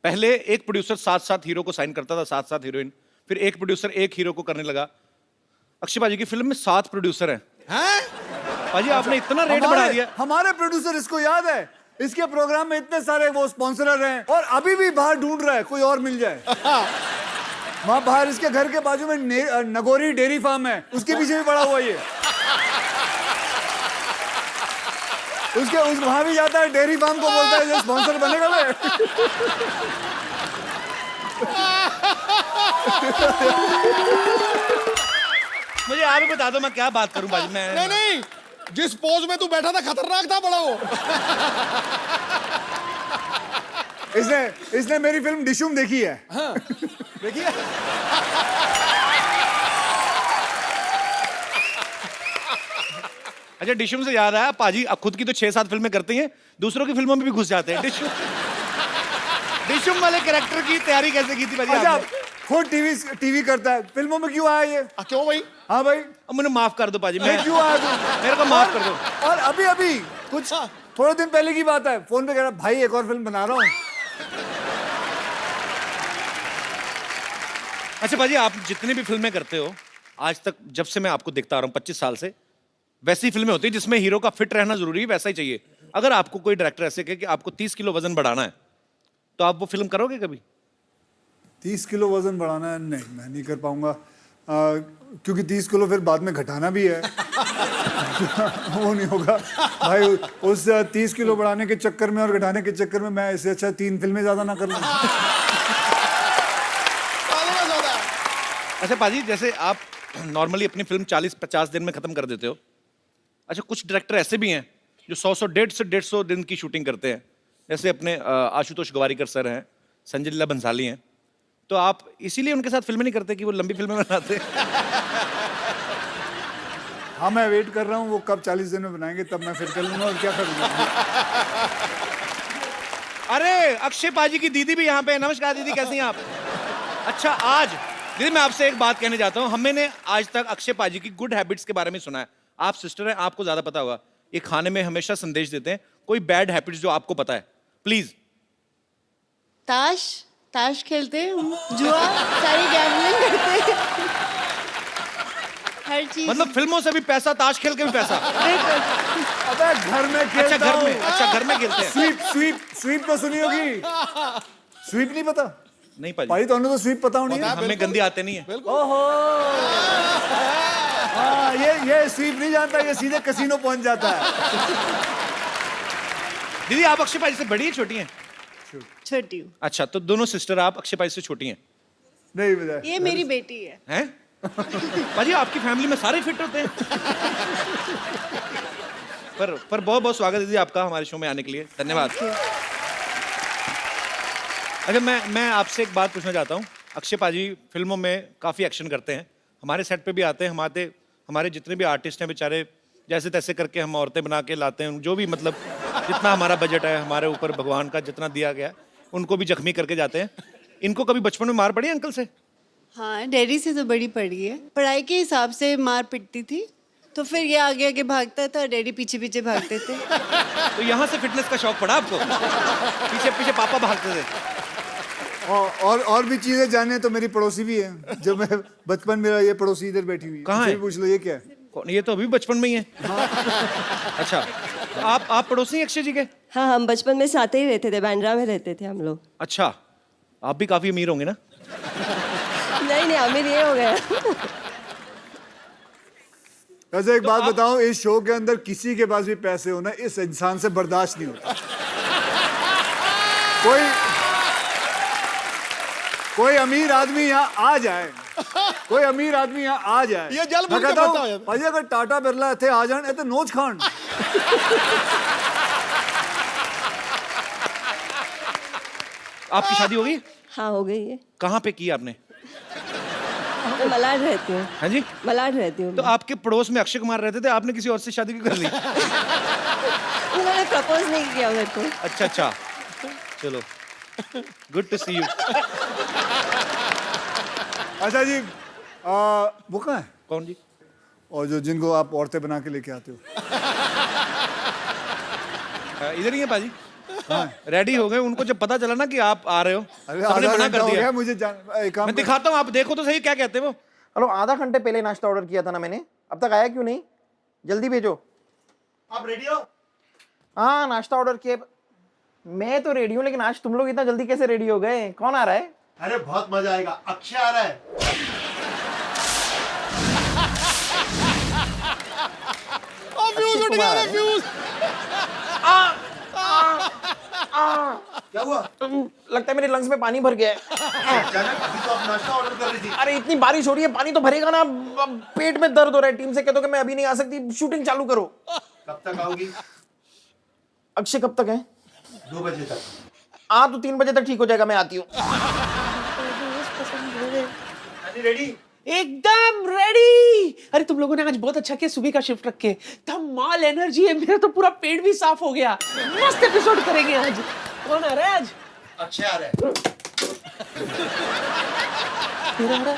[SPEAKER 1] पहले एक प्रोड्यूसर 7-7 हीरो को साइन करता था, 7-7 हीरोइन. फिर एक प्रोड्यूसर एक हीरो को करने लगा. अक्षय पाजी की फिल्म में 7 प्रोड्यूसर हैं. पाजी आपने इतना रेट बढ़ा दिया.
[SPEAKER 4] हमारे प्रोड्यूसर, इसको याद है, इसके प्रोग्राम में इतने सारे वो स्पॉन्सरर हैं, और अभी भी बाहर ढूंढ रहा है कोई और मिल जाए. वहां बाहर इसके घर के बाजू में नगोरी डेयरी फार्म है, उसके पीछे भी पड़ा हुआ ये. वहां भी जाता है, डेयरी फार्म को बोलता है स्पॉन्सर बनेगा मैं.
[SPEAKER 1] मुझे आप ही बता दो मैं क्या बात करूं पाजी. मैं
[SPEAKER 8] नहीं, जिस पोज में तू बैठा था खतरनाक था बड़ा वो.
[SPEAKER 4] इसने मेरी फिल्म डिशुम देखी है.
[SPEAKER 8] हाँ. देखिए
[SPEAKER 1] अच्छा, डिशुम से याद आया, पाजी अब खुद की तो 6-7 फिल्में करती हैं, दूसरों की फिल्मों में भी घुस जाते हैं. डिशुम वाले कैरेक्टर की तैयारी कैसे की थी पाजी
[SPEAKER 4] अच्छा,
[SPEAKER 1] आपने?
[SPEAKER 4] खुद टीवी करता है, फिल्मों में क्यों आया ये?
[SPEAKER 8] क्यों भाई?
[SPEAKER 4] हाँ भाई,
[SPEAKER 1] अब मुझे माफ कर दो पाजी. मैं
[SPEAKER 4] क्यों आया तू?
[SPEAKER 1] मेरे को माफ कर दो.
[SPEAKER 4] और अभी कुछ थोड़े दिन पहले की बात है, फोन पे कह रहा भाई एक और फिल्म बना रहा हूँ.
[SPEAKER 1] अच्छा पाजी, आप जितनी भी फिल्में करते हो आज तक, जब से मैं आपको देखता आ रहा हूँ 25 साल से, वैसी फिल्में होती है जिसमें हीरो का फिट रहना जरूरी है, वैसा ही चाहिए. अगर आपको कोई डायरेक्टर ऐसे कहे कि आपको 30 किलो वजन बढ़ाना है, तो आप वो फिल्म करोगे कभी?
[SPEAKER 4] 30 किलो वजन बढ़ाना है? नहीं, मैं नहीं कर पाऊंगा, क्योंकि 30 किलो फिर बाद में घटाना भी है. वो नहीं होगा भाई. उस 30 किलो बढ़ाने के चक्कर में और घटाने के चक्कर में मैं इससे अच्छा 3 फिल्में ज्यादा ना कर लूं.
[SPEAKER 1] अच्छा पाजी, जैसे आप नॉर्मली अपनी फिल्म 40-50 दिन में खत्म कर देते हो. अच्छा, कुछ डायरेक्टर ऐसे भी हैं जो 100 150 दिन की शूटिंग करते हैं, जैसे अपने आशुतोष गवारीकर सर हैं, संजय लीला बंसाली हैं. तो आप इसीलिए उनके साथ फिल्में नहीं करते कि वो लंबी फिल्में बनाते हैं?
[SPEAKER 4] हाँ, मैं वेट कर रहा हूँ वो कब 40 दिन में बनाएंगे, तब मैं फिर कर लूंगा. और क्या करूंगा.
[SPEAKER 1] अरे अक्षय पाजी की दीदी भी यहाँ पे है. नमस्कार दीदी, कैसी हैं आप? अच्छा, आज दीदी मैं आपसे एक बात कहने चाहता हूँ. हमने आज तक अक्षय पाजी की गुड हैबिट्स के बारे में सुना है. आप सिस्टर हैं, आपको ज्यादा पता होगा. ये खाने में हमेशा संदेश देते हैं. कोई बैड हैबिट्स जो आपको पता है, प्लीज.
[SPEAKER 5] ताश खेलते हैं, जुआ, सारी गैम्बलिंग करते हैं, हर चीज.
[SPEAKER 1] मतलब फिल्मों से भी पैसा, ताश खेल के भी पैसा.
[SPEAKER 4] अबे घर में खेलता
[SPEAKER 1] अच्छा, घर
[SPEAKER 4] हूँ.
[SPEAKER 1] में. अच्छा, घर में खेलते हैं.
[SPEAKER 4] स्वीप तो सुनी होगी. स्वीप नहीं पता?
[SPEAKER 1] नहीं पाजी.
[SPEAKER 4] भाई तो स्वीप पता होनी है.
[SPEAKER 1] हमें गंदी आते नहीं है.
[SPEAKER 4] ओहो, हाँ, ये स्वीप नहीं जानता, ये सीधे कसीनो पहुंच जाता है.
[SPEAKER 1] दीदी आप अक्षय पाजी से बड़ी है छोटी हैं?
[SPEAKER 5] छोटी हूँ.
[SPEAKER 1] अच्छा, तो दोनों सिस्टर आप अक्षय पाजी से छोटी हैं?
[SPEAKER 4] नहीं,
[SPEAKER 5] ये मेरी बेटी है.
[SPEAKER 1] हैं? पाजी आपकी फैमिली में सारे फिट होते हैं। पर बहुत बहुत स्वागत है दीदी आपका हमारे शो में आने के लिए, धन्यवाद। अच्छा मैं आपसे एक बात पूछना चाहता हूँ। अक्षय पाजी फिल्मों में काफ़ी एक्शन करते हैं, हमारे सेट पे भी आते हैं, हमारे जितने भी आर्टिस्ट हैं बेचारे जैसे तैसे करके हम औरतें बना के लाते हैं, जो भी मतलब जितना हमारा बजट है, हमारे ऊपर भगवान का जितना दिया गया उनको भी जख्मी करके जाते हैं। इनको कभी बचपन में मार पड़ी अंकल से?
[SPEAKER 9] हाँ, डैडी से तो बड़ी पड़ी है। पढ़ाई के हिसाब से मार पिटती थी, तो फिर ये आगे आगे भागता था, डैडी पीछे पीछे भागते थे।
[SPEAKER 1] तो यहाँ से फिटनेस का शौक पड़ा आपको? पीछे पीछे पापा भागते थे।
[SPEAKER 4] और भी चीजें जाने तो मेरी पड़ोसी भी है। जब मैं बचपन मेरा ये पड़ोसी इधर बैठी हुई है।
[SPEAKER 1] कहाँ है?
[SPEAKER 4] पूछ लो ये क्या है?
[SPEAKER 1] ये तो अभी बचपन में ही है। हाँ। अच्छा तो आप पड़ोसी हैं अक्षय जी के?
[SPEAKER 10] हाँ, हम बचपन में साथ ही रहते थे, बांद्रा में रहते थे हम लोग।
[SPEAKER 1] अच्छा, आप भी काफी अमीर होंगे ना?
[SPEAKER 10] नहीं अमीर ये हो गया।
[SPEAKER 4] वैसे एक बात बताऊं, इस शो के अंदर किसी के पास भी पैसे होना इस इंसान से बर्दाश्त नहीं होता। कोई अमीर आदमी यहाँ आ जाए, कोई अमीर आदमी यहाँ आ जाए,
[SPEAKER 8] ये जल
[SPEAKER 4] मैं
[SPEAKER 8] के
[SPEAKER 4] कहता हूं,
[SPEAKER 8] बताओ यार।
[SPEAKER 4] भाई अगर टाटा बिरला इतने आ जाए तो नोच खान।
[SPEAKER 1] आपकी शादी हो गई?
[SPEAKER 10] हाँ, हो गई है।
[SPEAKER 1] कहाँ पे की आपने?
[SPEAKER 10] मैं मलाड रहती हूँ।
[SPEAKER 1] हाँ जी,
[SPEAKER 10] मलाड रहती हूँ।
[SPEAKER 1] तो आपके पड़ोस में अक्षय कुमार रहते थे, आपने किसी और से शादी क्यों कर ली?
[SPEAKER 10] उन्होंने प्रपोज नहीं किया मेरे को।
[SPEAKER 1] अच्छा, चलो, गुड टू सी यू।
[SPEAKER 4] अच्छा जी, वो कहाँ है?
[SPEAKER 1] कौन जी?
[SPEAKER 4] और जिनको आप औरतें बना के लेके आते हो?
[SPEAKER 1] इधर ही है पाजी। रेडी हो गए, उनको जब पता चला ना कि आप आ रहे हो,
[SPEAKER 4] अरे
[SPEAKER 1] सबने
[SPEAKER 4] आधा
[SPEAKER 1] मना
[SPEAKER 4] घंटा
[SPEAKER 1] कर
[SPEAKER 4] हो
[SPEAKER 1] दिया।
[SPEAKER 4] गया मुझे एक काम
[SPEAKER 1] मैं दिखाता हूँ, आप देखो तो सही क्या कहते हैं वो।
[SPEAKER 11] हेलो, आधा घंटे पहले नाश्ता ऑर्डर किया था ना मैंने, अब तक आया क्यों नहीं? जल्दी भेजो।
[SPEAKER 4] आप रेडी हो?
[SPEAKER 11] हाँ, नाश्ता ऑर्डर किया। मैं तो रेडी हूँ, लेकिन आज तुम लोग इतना जल्दी कैसे रेडी हो गए? कौन आ रहा है?
[SPEAKER 12] अरे बहुत मजा आएगा, अक्षय आ रहा है।
[SPEAKER 8] फ्यूज उठ गया, फ्यूज।
[SPEAKER 12] क्या हुआ?
[SPEAKER 11] लगता है मेरे लंग्स में पानी भर गया है।
[SPEAKER 12] अचानक अभी तो आप नाश्ता ऑर्डर कर रही थी।
[SPEAKER 11] अरे इतनी बारिश हो रही है, पानी तो भरेगा ना। पेट में दर्द हो रहा है। टीम से कह दो कि मैं अभी नहीं आ सकती, शूटिंग चालू करो।
[SPEAKER 12] कब तक आओगी?
[SPEAKER 11] अक्षय कब तक है?
[SPEAKER 12] 2 बजे तक।
[SPEAKER 11] हाँ, तो 3 बजे तक ठीक हो जाएगा, मैं आती हूँ।
[SPEAKER 12] रेडी?
[SPEAKER 6] एकदम रेडी। अरे तुम लोगों ने आज बहुत अच्छा किया, सुबह का शिफ्ट रख के। धमाल एनर्जी है, मेरा तो पूरा पेट भी साफ हो गया। मस्त एपिसोड करेंगे आज। कौन आ रहा है आज?
[SPEAKER 12] अक्षय आ रहा है।
[SPEAKER 6] मेरा आ रहा है?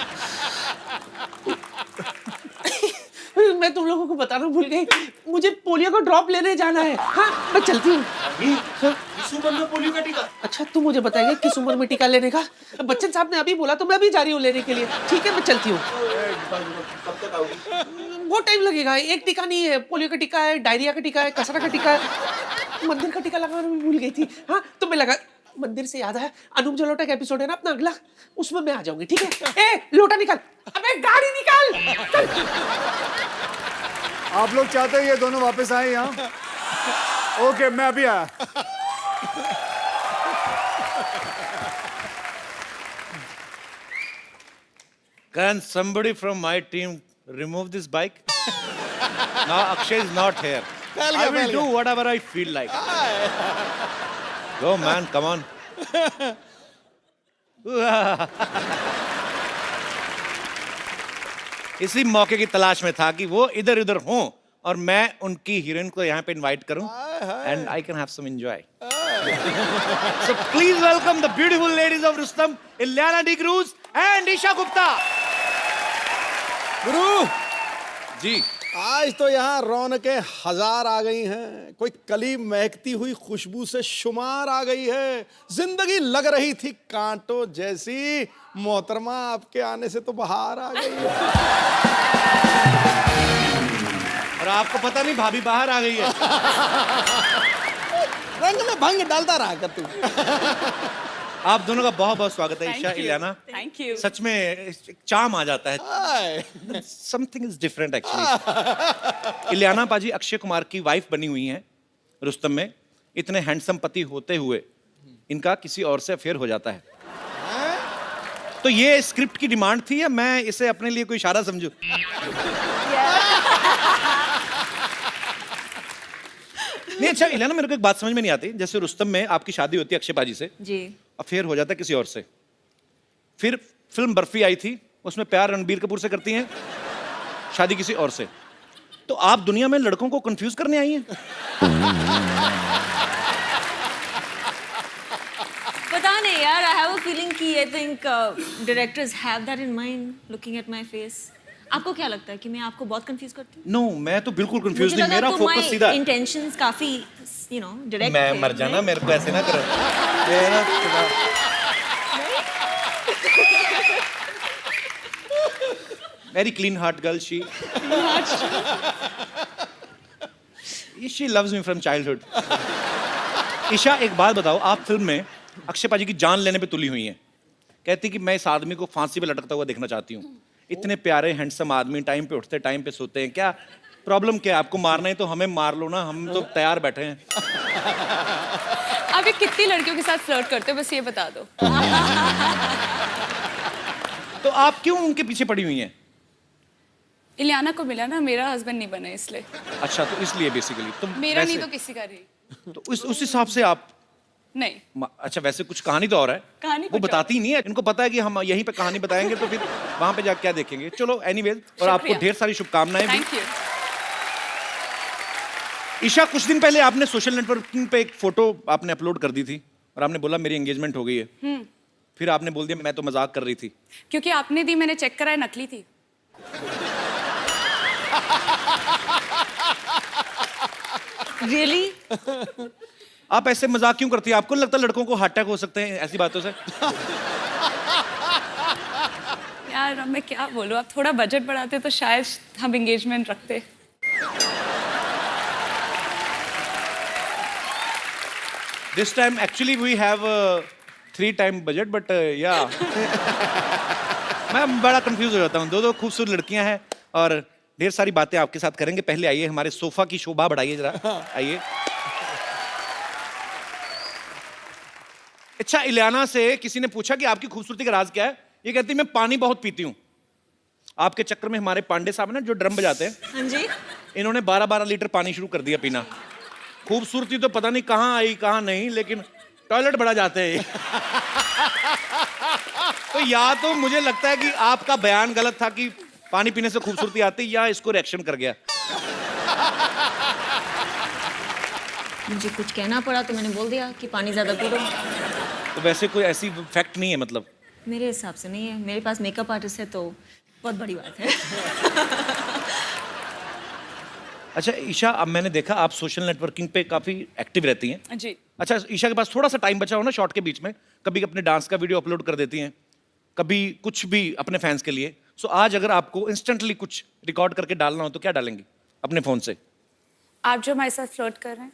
[SPEAKER 6] मैं तुम लोगों को बताना भूल गई, मुझे पोलियो का ड्रॉप लेने जाना है। हाँ, मैं चलती हूँ।
[SPEAKER 12] इस उम्र में पोलियो का टीका?
[SPEAKER 6] अच्छा, तू मुझे बताएगा किस उम्र में टीका लेने का? बच्चन साहब ने अभी बोला तो मैं अभी जा रही हूँ लेने के लिए। ठीक है, मैं चलती हूँ।
[SPEAKER 12] कब तक आओगी?
[SPEAKER 6] बहुत टाइम लगेगा। एक टीका नहीं है, पोलियो का टीका है, डायरिया का टीका है, कसरा का टीका है, मंदिर का टीका लगाना भी भूल गई थी। हाँ, तो मैं लगा। मंदिर से याद है, अनूप जलोटा का एपिसोड है ना अपना अगला, उसमें मैं आ जाऊंगी। ठीक है? ए, लोटा निकाल, अबे गाड़ी निकाल। चल।
[SPEAKER 4] आप लोग चाहते हैं ये दोनों वापस आए यहाँ? ओके, मैं अभी आया।
[SPEAKER 1] Can somebody from my team remove this bike? Now Akshay is not here. I will do whatever I feel like. Go man, come on. इसी मौके की तलाश में था कि वो इधर उधर हों और मैं उनकी हीरोइन को यहाँ पे इनवाइट करूं and I can have some enjoy. So please welcome the beautiful ladies of Rustom, Ilyana D'Cruz and Isha Gupta.
[SPEAKER 8] गुरु
[SPEAKER 1] जी,
[SPEAKER 8] आज तो यहाँ रौनकें हजार आ गई हैं, कोई कली महकती हुई खुशबू से शुमार आ गई है। जिंदगी लग रही थी कांटों जैसी, मोहतरमा आपके आने से तो बाहर आ गई है।
[SPEAKER 1] और आपको पता नहीं भाभी बाहर आ गई है।
[SPEAKER 8] रंग में भंग डालता रहा कर तू।
[SPEAKER 1] आप दोनों का बहुत बहुत स्वागत है ईशा, इलियाना।
[SPEAKER 3] Thank you.
[SPEAKER 1] सच में एक चार्म आ जाता है। Something is different actually. Ileana पाजी अक्षय कुमार की वाइफ बनी हुई हैं रुस्तम में। इतने हैंडसम पति होते हुए इनका किसी और से अफेयर हो जाता है। तो ये स्क्रिप्ट की डिमांड थी या मैं इसे अपने लिए कोई इशारा समझूं? नहीं अच्छा इलियाना, मेरे को एक बात समझ में नहीं आती। जैसे रुस्तम में आपकी शादी होती है अक्षय पाजी से,
[SPEAKER 3] जी।
[SPEAKER 1] अफेयर हो जाता है किसी और से, फिर फिल्म बर्फी आई थी, उसमें प्यार रणबीर कपूर से करती हैं, शादी किसी और से। तो आप दुनिया में लड़कों को कंफ्यूज करने आई हैं?
[SPEAKER 3] पता नहीं यार, आई हैव अ फीलिंग कि I think directors have that in mind looking at my face. आपको क्या लगता है कि मैं आपको बहुत कंफ्यूज करती हूँ?
[SPEAKER 1] नो मैं तो बिल्कुल कंफ्यूज नहीं, मेरा फोकस सीधा है।
[SPEAKER 3] इंटेंशंस काफी यू नो डायरेक्ट।
[SPEAKER 1] मैं मर जाना, मेरे को ऐसे ना करो। Very clean heart girl she loves me from childhood. Isha एक बात बताओ, आप फिल्म में अक्षय पाजी की जान लेने पे तुली हुई हैं, कहती कि मैं इस आदमी को फांसी पे लटकता हुआ देखना चाहती हूँ। इतने प्यारे हैंडसम आदमी, टाइम पे उठते टाइम पे सोते हैं, क्या प्रॉब्लम क्या है? आपको मारना है तो हमें मार लो ना, हम तो तैयार बैठे हैं।
[SPEAKER 2] आप ये कितनी लड़कियों के साथ फ्लर्ट करते हो, बस ये बता दो।
[SPEAKER 1] तो आप क्यों उनके पीछे पड़ी हुई हैं?
[SPEAKER 2] इलियाना को मिला ना, मेरा हस्बैंड नहीं बना इसलिए।
[SPEAKER 1] अच्छा तो इसलिए बेसिकली तुम
[SPEAKER 2] मेरा
[SPEAKER 1] वैसे,
[SPEAKER 2] नहीं तो किसी का रही।
[SPEAKER 1] तो उस हिसाब से आप
[SPEAKER 2] नहीं।
[SPEAKER 1] अच्छा वैसे कुछ कहानी तो और है,
[SPEAKER 2] कहानी
[SPEAKER 1] वो
[SPEAKER 2] कुछ
[SPEAKER 1] बताती ही नहीं है। इनको पता है कि हम यहीं पे कहानी बताएंगे तो फिर वहां पे जाके क्या देखेंगे। चलो एनीवेज, और आपको
[SPEAKER 2] शुक्रिया।
[SPEAKER 1] ढेर सारी शुभकामनाएं भी।
[SPEAKER 2] Thank you.
[SPEAKER 1] ईशा कुछ दिन पहले आपने सोशल नेटवर्किंग पे एक फोटो आपने अपलोड कर दी थी और आपने बोला मेरी एंगेजमेंट हो गई है। फिर आपने बोल दिया मैं तो मजाक कर रही थी।
[SPEAKER 2] क्योंकि आपने दी, मैंने चेक कराया, नकली थी।
[SPEAKER 3] रियली?
[SPEAKER 1] आप ऐसे मजाक क्यों करती है? आपको नहीं लगता लड़कों को हार्ट अटैक हो सकते हैं ऐसी बातों से?
[SPEAKER 2] यार अब मैं क्या बोलूं, आप थोड़ा बजट बढ़ाते तो शायद हम एंगेजमेंट रखते।
[SPEAKER 1] This time actually we have 3 time budget but या मैं बड़ा कंफ्यूज हो जाता हूँ। दो खूबसूरत लड़कियां हैं और ढेर सारी बातें आपके साथ करेंगे। पहले आइए हमारे सोफा की शोभा बढ़ाइए जरा, आइए। अच्छा इलियाना से किसी ने पूछा कि आपकी खूबसूरती का राज क्या है? ये कहती मैं पानी बहुत पीती हूँ। आपके चक्कर में हमारे पांडे साहब ना जो ड्रम बजाते हैं,
[SPEAKER 3] हाँ जी।
[SPEAKER 1] इन्होंने 12-12 लीटर पानी शुरू कर दिया पीना। खूबसूरती तो पता नहीं कहाँ आई कहाँ नहीं, लेकिन टॉयलेट बड़ा जाते हैं। तो या तो मुझे लगता है कि आपका बयान गलत था कि पानी पीने से खूबसूरती आती, या इसको रिएक्शन कर गया।
[SPEAKER 3] मुझे कुछ कहना पड़ा तो मैंने बोल दिया कि पानी ज्यादा पी लो।
[SPEAKER 1] तो वैसे कोई ऐसी फैक्ट नहीं है मतलब?
[SPEAKER 3] मेरे हिसाब से नहीं है, मेरे पास मेकअप आर्टिस्ट है तो बहुत बड़ी बात है।
[SPEAKER 1] अच्छा ईशा, अब मैंने देखा आप सोशल नेटवर्किंग पे काफी एक्टिव रहती हैं।
[SPEAKER 2] जी।
[SPEAKER 1] अच्छा ईशा के पास थोड़ा सा टाइम बचा हो ना शॉर्ट के बीच में, कभी अपने डांस का वीडियो अपलोड कर देती हैं, कभी कुछ भी अपने फैंस के लिए। सो आज अगर आपको इंस्टेंटली कुछ रिकॉर्ड करके डालना हो तो क्या डालेंगी अपने फोन से?
[SPEAKER 2] आप जो हमारे साथ फ्लर्ट कर रहे हैं।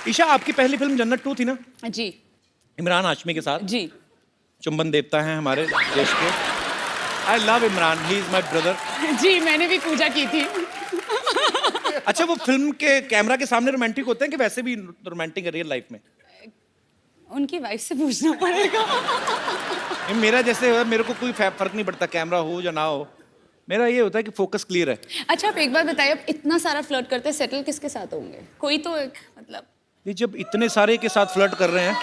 [SPEAKER 1] ईशा आपकी पहली फिल्म जन्नत 2 थी ना?
[SPEAKER 2] जी।
[SPEAKER 1] इमरान हाशमी के साथ।
[SPEAKER 2] जी।
[SPEAKER 1] चुंबन देवता हैं हमारे देश के। I love Imran, he is my brother.
[SPEAKER 2] जी मैंने भी पूजा की थी।
[SPEAKER 1] अच्छा वो फिल्म के कैमरा के सामने रोमांटिक होते हैं कि वैसे भी रोमांटिक है रियल लाइफ में?
[SPEAKER 2] उनकी वाइफ से पूछना पड़ेगा।
[SPEAKER 1] मेरा जैसे मेरे को कोई फर्क नहीं पड़ता कैमरा हो या ना हो, मेरा ये होता है कि फोकस क्लियर है।
[SPEAKER 2] अच्छा आप एक बात बताइए, आप इतना सारा फ्लर्ट करते हैं, सेटल किसके साथ होंगे? कोई तो एक मतलब।
[SPEAKER 1] ये जब इतने सारे के साथ फ्लर्ट कर रहे हैं,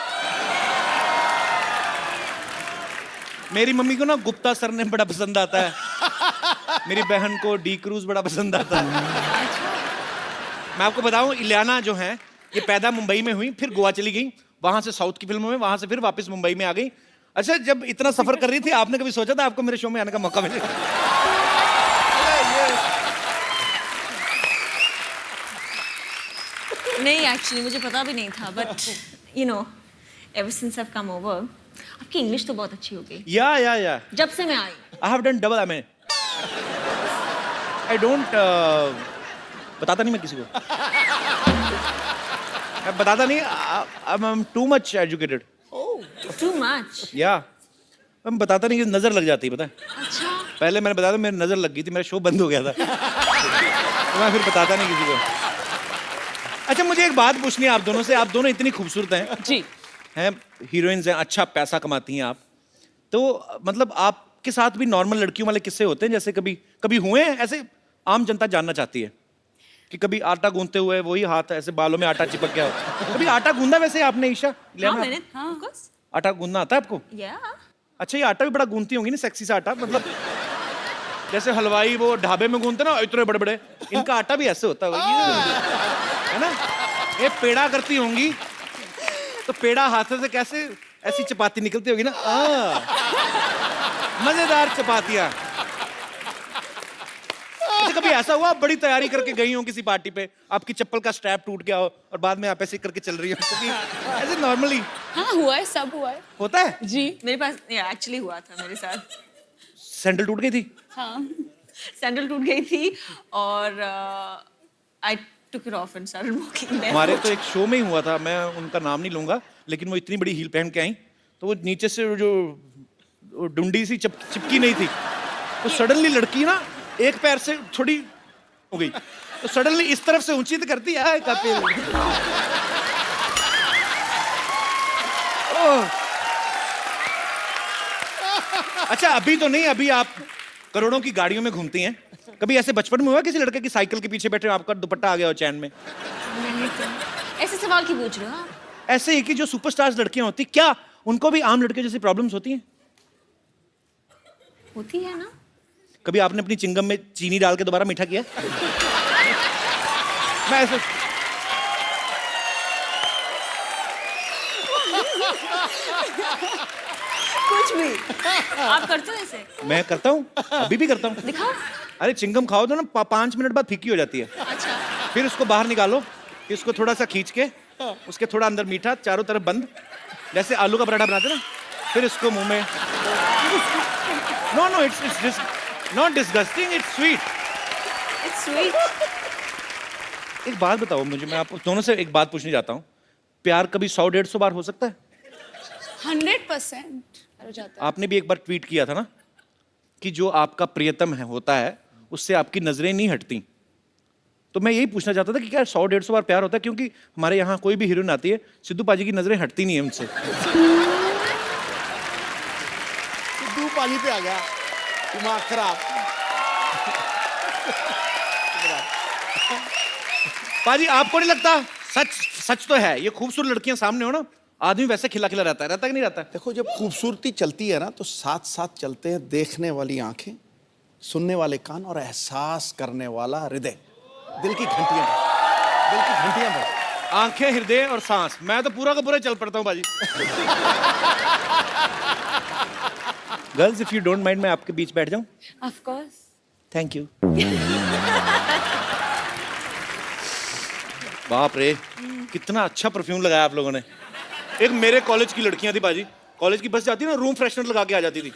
[SPEAKER 1] मेरी मम्मी को ना गुप्ता सर ने बड़ा पसंद आता है, मेरी बहन को डी क्रूज बड़ा पसंद आता है। मैं आपको बताऊं इलियाना जो है ये पैदा मुंबई में हुई, फिर गोवा चली गई, वहां से साउथ की फिल्मों में, वहां से फिर वापस मुंबई में आ गई। अच्छा जब इतना सफर कर रही थी आपने कभी सोचा था आपको मेरे शो में आने का मौका मिलेगा?
[SPEAKER 3] नहीं एक्चुअली मुझे पता भी नहीं था, but you know ever since I have come over, आपकी इंग्लिश तो बहुत अच्छी हो गई।
[SPEAKER 1] या
[SPEAKER 3] जब से मैं I
[SPEAKER 1] I have done double MA. I don't बताता नहीं मैं किसी को, मैं बताता नहीं। I am too much educated.
[SPEAKER 3] Too much?
[SPEAKER 1] या मैं बताता नहीं कि नजर लग जाती है, पता है?
[SPEAKER 3] अच्छा।
[SPEAKER 1] पहले मैंने बताया मेरी नजर लग गई थी, मेरा शो बंद हो गया था। तो मैं फिर बताता नहीं किसी को। अच्छा मुझे एक बात पूछनी है आप दोनों से, आप दोनों इतनी खूबसूरत हैं
[SPEAKER 2] जी।
[SPEAKER 1] हैं, हीरोइंस हैं, अच्छा पैसा कमाती हैं आप, तो मतलब आपके साथ भी नॉर्मल लड़कियों वाले किस्से होते हैं? जैसे कभी कभी हुए हैं ऐसे? आम जनता जानना चाहती है कि कभी आटा गूंथते हुए वही हाथ ऐसे बालों में आटा चिपक गया हो। कभी आटा गूंदा वैसे आपने, ईशा?
[SPEAKER 3] हाँ मैंने, हाँ of course.
[SPEAKER 1] आटा गूंदना आता है आपको?
[SPEAKER 3] Yeah.
[SPEAKER 1] अच्छा, ये आटा भी बड़ा गूंथती होंगी ना, सेक्सी सा आटा, मतलब जैसे हलवाई वो ढाबे में गूंथते ना इतने बड़े बड़े, इनका आटा भी ऐसे होता है ना? ये पेड़ा करती होंगी तो पेड़ा हाथ से कैसे ऐसी चपाती निकलती होगी ना, मजेदार चपातियां। अच्छा, कभी ऐसा हुआ आप बड़ी तैयारी करके गई हो किसी पार्टी पे, आपकी चप्पल का स्ट्रैप टूट गया हो और बाद में आप ऐसे करके चल रही हो, क्योंकि ऐसे नॉर्मली
[SPEAKER 2] हाँ हुआ है, सब हुआ है
[SPEAKER 1] होता है
[SPEAKER 2] जी।
[SPEAKER 3] मेरे पास एक्चुअली हुआ था मेरे साथ।
[SPEAKER 1] सैंडल टूट गई थी?
[SPEAKER 3] हाँ, सैंडल टूट गई थी और I took it off and started walking there.
[SPEAKER 1] हमारे तो एक शो में ही हुआ था, मैं उनका नाम नहीं लूंगा, लेकिन वो इतनी बड़ी हील पहन के आई तो वो नीचे से जो डुंडी सी चिपकी नहीं थी, तो सडनली लड़की ना एक पैर से थोड़ी हो गई, तो सडनली इस तरफ से ऊंची तो करती है कपिल। अच्छा, अभी तो नहीं, अभी आप करोड़ों की गाड़ियों में घूमती हैं। कभी ऐसे बचपन में हुआ किसी लड़के की साइकिल के पीछे बैठे आपका दुपट्टा आ गया हो चैन में?
[SPEAKER 3] ऐसे सवाल क्यों पूछ रहे हो आप?
[SPEAKER 1] ऐसे ही कि जो सुपरस्टार्स लड़कियां होती, क्या उनको भी आम लड़के जैसी प्रॉब्लम्स होती हैं?
[SPEAKER 3] होती है ना।
[SPEAKER 1] कभी आपने अपनी चिंगम में चीनी डाल के दोबारा मीठा किया? मैं ऐसे
[SPEAKER 3] कुछ भी आप करते हो ऐसे?
[SPEAKER 1] मैं करता हूँ, अभी भी करता हूँ।
[SPEAKER 3] दिखाओ।
[SPEAKER 1] अरे चिंगम खाओ तो ना 5 मिनट बाद फीकी हो जाती है।
[SPEAKER 3] अच्छा।
[SPEAKER 1] फिर उसको बाहर निकालो, फिर उसको थोड़ा सा खींच के, उसके थोड़ा अंदर मीठा, चारों तरफ बंद, जैसे आलू का पराठा बनाते ना, फिर इसको मुंह में। No it's not disgusting, it's sweet.
[SPEAKER 3] It's sweet.
[SPEAKER 1] एक बात बताओ मुझे, मैं आप दोनों से एक बात पूछने जाता हूँ, प्यार कभी 100-150 बार हो सकता है?
[SPEAKER 2] 100% हो जाता है।
[SPEAKER 1] आपने भी एक बार ट्वीट किया था ना कि जो आपका प्रियतम है होता है उससे आपकी नजरें नहीं हटती, तो मैं यही पूछना चाहता था कि क्या 100-150 बार प्यार होता है? क्योंकि हमारे यहाँ कोई भी हीरोइन आती है, सिद्धू पाजी की नजरें हटती नहीं है उनसे।
[SPEAKER 8] सिद्धू पाजी पे आ गया, दिमाग खराब।
[SPEAKER 1] पाजी, आपको नहीं लगता, सच तो है, ये खूबसूरत लड़कियां सामने हो ना, आदमी वैसे खिला खिला रहता है कि नहीं रहता है?
[SPEAKER 8] देखो, जब खूबसूरती चलती है ना तो साथ साथ चलते हैं देखने वाली आंखें, सुनने वाले कान और एहसास करने वाला हृदय। दिल की घंटियां भाई।
[SPEAKER 1] आंखें, हृदय और सांस, मैं तो पूरा का पूरा चल पड़ता हूँ बाजी। Girls, if you don't mind, मैं आपके बीच बैठ जाऊं?
[SPEAKER 2] Of course.
[SPEAKER 1] Thank you. बाप रे, कितना अच्छा परफ्यूम लगाया आप लोगों ने। एक मेरे कॉलेज की लड़कियां थी बाजी, कॉलेज की बस जाती ना, रूम फ्रेशनर लगा के आ जाती थी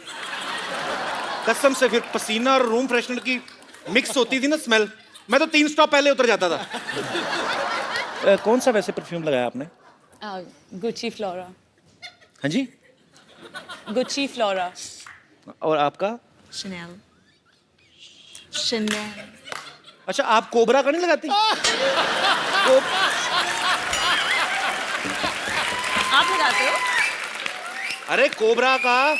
[SPEAKER 1] कसम से, फिर पसीना और रूम फ्रेशनर की मिक्स होती थी ना स्मेल, मैं तो 3 स्टॉप पहले उतर जाता था। कौन सा वैसे परफ्यूम लगाया आपने?
[SPEAKER 10] Gucci Flora.
[SPEAKER 1] हाँ जी?
[SPEAKER 10] Gucci Flora.
[SPEAKER 1] और आपका?
[SPEAKER 3] शनेल। शनेल।
[SPEAKER 1] अच्छा, आप कोबरा का नहीं लगाती?
[SPEAKER 3] आप लगाते हो?
[SPEAKER 1] अरे कोबरा का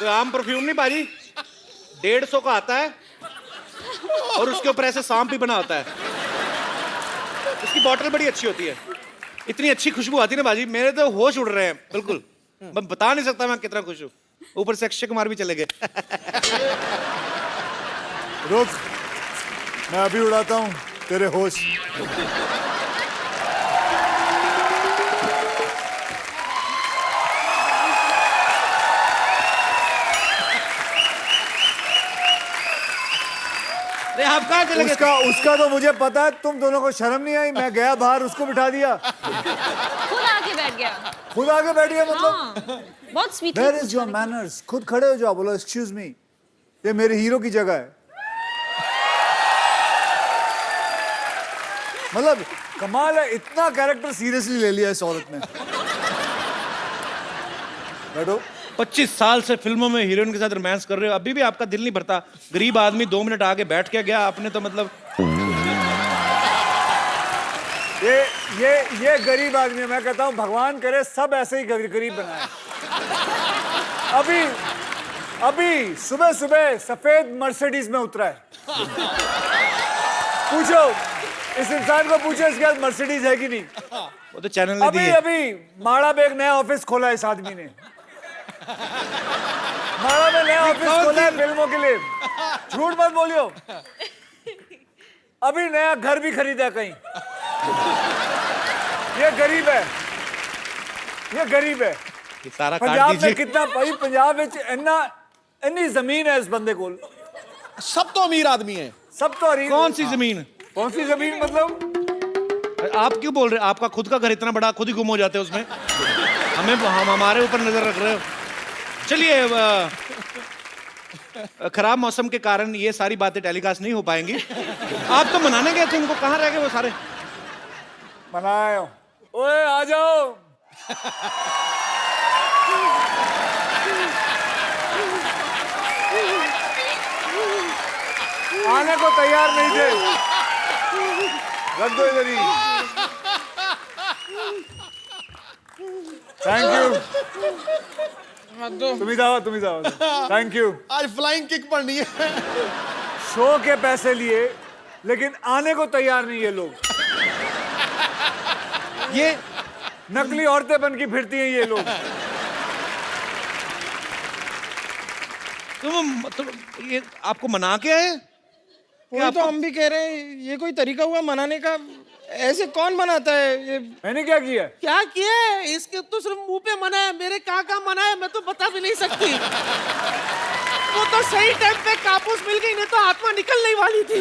[SPEAKER 1] तो आम परफ्यूम नहीं बाजी, 150 का आता है और उसके ऊपर ऐसे सांप भी बना होता है। उसकी बॉटल बड़ी अच्छी होती है, इतनी अच्छी खुशबू आती है ना बाजी, मेरे तो होश उड़ रहे हैं बिल्कुल। मैं बता नहीं सकता मैं कितना खुश हूँ। ऊपर से अक्षय कुमार भी चले गए।
[SPEAKER 4] रुक, मैं अभी उड़ाता हूँ तेरे होश।
[SPEAKER 1] अरे आप कहाँ चले गए?
[SPEAKER 4] उसका तो मुझे पता है, तुम दोनों को शर्म नहीं आई? मैं गया बाहर, उसको बिठा दिया,
[SPEAKER 3] खुद आके बैठ गया।
[SPEAKER 4] खुद आके बैठ गया मतलब?
[SPEAKER 3] हाँ, बहुत sweet.
[SPEAKER 4] Where is your manners? खुद खड़े हो जाओ, बोलो एक्सक्यूज मी, ये मेरे हीरो की जगह है। मतलब कमाल है, इतना कैरेक्टर सीरियसली ले लिया इस औरत ने। बैठो।
[SPEAKER 1] 25 साल से फिल्मों में हीरोइन के साथ रोमांस कर रहे हो, अभी भी आपका दिल नहीं भरता? गरीब आदमी 2 मिनट आगे बैठ के गया, आपने तो मतलब
[SPEAKER 4] ये गरीब आदमी है। मैं कहता हूँ भगवान करे सब ऐसे ही गरीब बनाए। अभी सुबह सुबह सफेद मर्सिडीज में उतरा है। पूछो इस इंसान को, पूछो इसके पास मर्सिडीज है कि नहीं।
[SPEAKER 1] वो तो चैनल ने दी है।
[SPEAKER 4] अभी माड़ा में एक नया ऑफिस खोला है इस आदमी ने। माड़ा में नया ऑफिस खोला है फिल्मों के लिए। झूठ मत बोलियो। अभी नया घर भी खरीदा कहीं। ये गरीब है, ये गरीब है।
[SPEAKER 1] ये सारा काट
[SPEAKER 4] पंजाब में
[SPEAKER 1] दीजिए।
[SPEAKER 4] कितना भाई, पंजाब में इतनी जमीन है इस बंदे को।
[SPEAKER 8] सब तो अमीर आदमी है।
[SPEAKER 4] सब तो
[SPEAKER 1] कौन सी जमीन?
[SPEAKER 4] कौन सी जमीन मतलब?
[SPEAKER 1] आप क्यों बोल रहे हैं? आपका खुद का घर इतना बड़ा, खुद ही गुम हो जाते हैं उसमें। हम हमारे ऊपर नजर रख रहे हो। चलिए, खराब मौसम के कारण ये सारी बातें टेलीकास्ट नहीं हो पाएंगी। आप तो मनाने गए थे उनको, कहाँ रह गए वो सारे?
[SPEAKER 4] मनाए। ओए आ जाओ। आने को तैयार नहीं थे। रख दो इधर ही। Thank you. तुम ही जाओ। Thank you.
[SPEAKER 8] आज फ्लाइंग किक पड़नी है।
[SPEAKER 4] शो के पैसे लिए लेकिन आने को तैयार नहीं ये लोग।
[SPEAKER 1] ये
[SPEAKER 4] नकली औरतें बन के फिरती हैं ये लोग।
[SPEAKER 1] तुम ये आपको मना के आए?
[SPEAKER 11] वही तो हम भी कह रहे हैं, ये कोई तरीका हुआ मनाने का? ऐसे कौन मनाता है ये?
[SPEAKER 4] मैंने क्या किया?
[SPEAKER 6] क्या किया है? इसके तो सिर्फ मुंह पे मना है, मेरे कहाँ मना है मैं तो बता भी नहीं सकती। वो तो सही टाइम पे कापूस मिल गई, नहीं तो आत्मा निकलने वाली थी।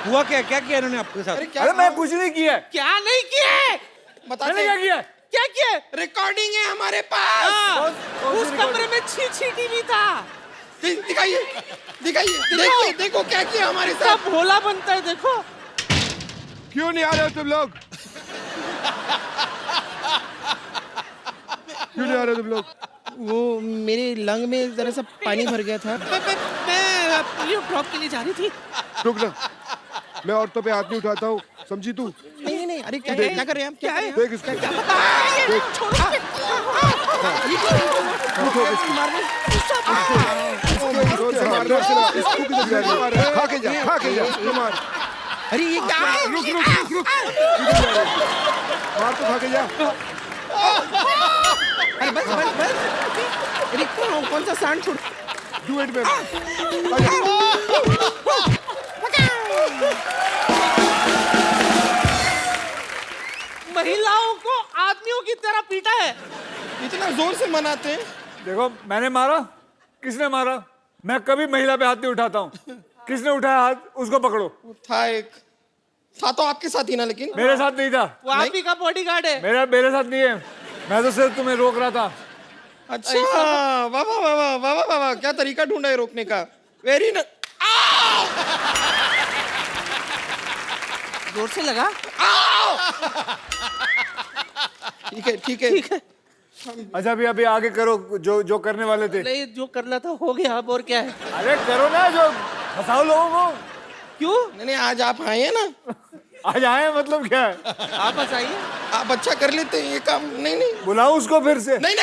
[SPEAKER 1] हुआ क्या किया इन्होंने आपके साथ?
[SPEAKER 4] अरे मैं कुछ नहीं किया।
[SPEAKER 6] क्या नहीं किया है?
[SPEAKER 4] मैंने क्या किया?
[SPEAKER 6] क्या किया? रिकॉर्डिंग है हमारे पास। उस कमरे में छी टीवी था।
[SPEAKER 11] दिखाइए देखो क्या किया हमारे साथ।
[SPEAKER 6] सब भोला बनता है, देखो।
[SPEAKER 12] क्यों नहीं आ रहे हो तुम लोग? क्यों नहीं आ रहे हो तुम लोग?
[SPEAKER 11] वो मेरे लंग में जरा सा पानी भर गया था।
[SPEAKER 6] मैं ये ड्रॉप के लिए जा रही थी।
[SPEAKER 12] रुक ना, मैं औरतों पे हाथ नहीं उठाता हूँ, समझी तू?
[SPEAKER 11] नहीं, अरे क्या कर रहे हैं हम? क्या कर रहे हैं?
[SPEAKER 12] देख इसको। खा के जा इसको मार।
[SPEAKER 11] अरे ये क्या है?
[SPEAKER 12] रुक मार तो खा के जा।
[SPEAKER 11] अरे बस अरे कौन सा सांड छोड़?
[SPEAKER 12] Do it man.
[SPEAKER 6] महिलाओं को आदमियों की तरह पीटा है।
[SPEAKER 11] इतना जोर से मनाते हैं।
[SPEAKER 4] देखो मैंने मारा, किसने मारा? मैं कभी महिला पे हाथ नहीं उठाता हूँ। किसने उठाया हाथ उसको पकड़ो।
[SPEAKER 11] था तो आपके साथ ही ना, लेकिन
[SPEAKER 4] मेरे साथ नहीं था।
[SPEAKER 6] वो आप ही का बॉडीगार्ड है।
[SPEAKER 4] मेरे साथ नहीं है। मैं तो सिर्फ तुम्हें रोक रहा था।
[SPEAKER 11] अच्छा, वाह, क्या तरीका ढूंढा है रोकने का। वेरी न...
[SPEAKER 6] जोर से लगा।
[SPEAKER 11] ठीक है।
[SPEAKER 4] अच्छा अभी आगे करो जो करने वाले थे।
[SPEAKER 6] नहीं, जो करना था हो गया, अब और क्या है?
[SPEAKER 4] अरे करो ना, जो फंसाओ लोगों को।
[SPEAKER 6] क्यों?
[SPEAKER 11] नहीं, आज आप आए हैं ना।
[SPEAKER 4] आज आए मतलब क्या है?
[SPEAKER 6] आप बताइए।
[SPEAKER 11] आप अच्छा कर लेते हैं ये काम। नहीं
[SPEAKER 4] बुलाओ उसको फिर से।
[SPEAKER 11] नहीं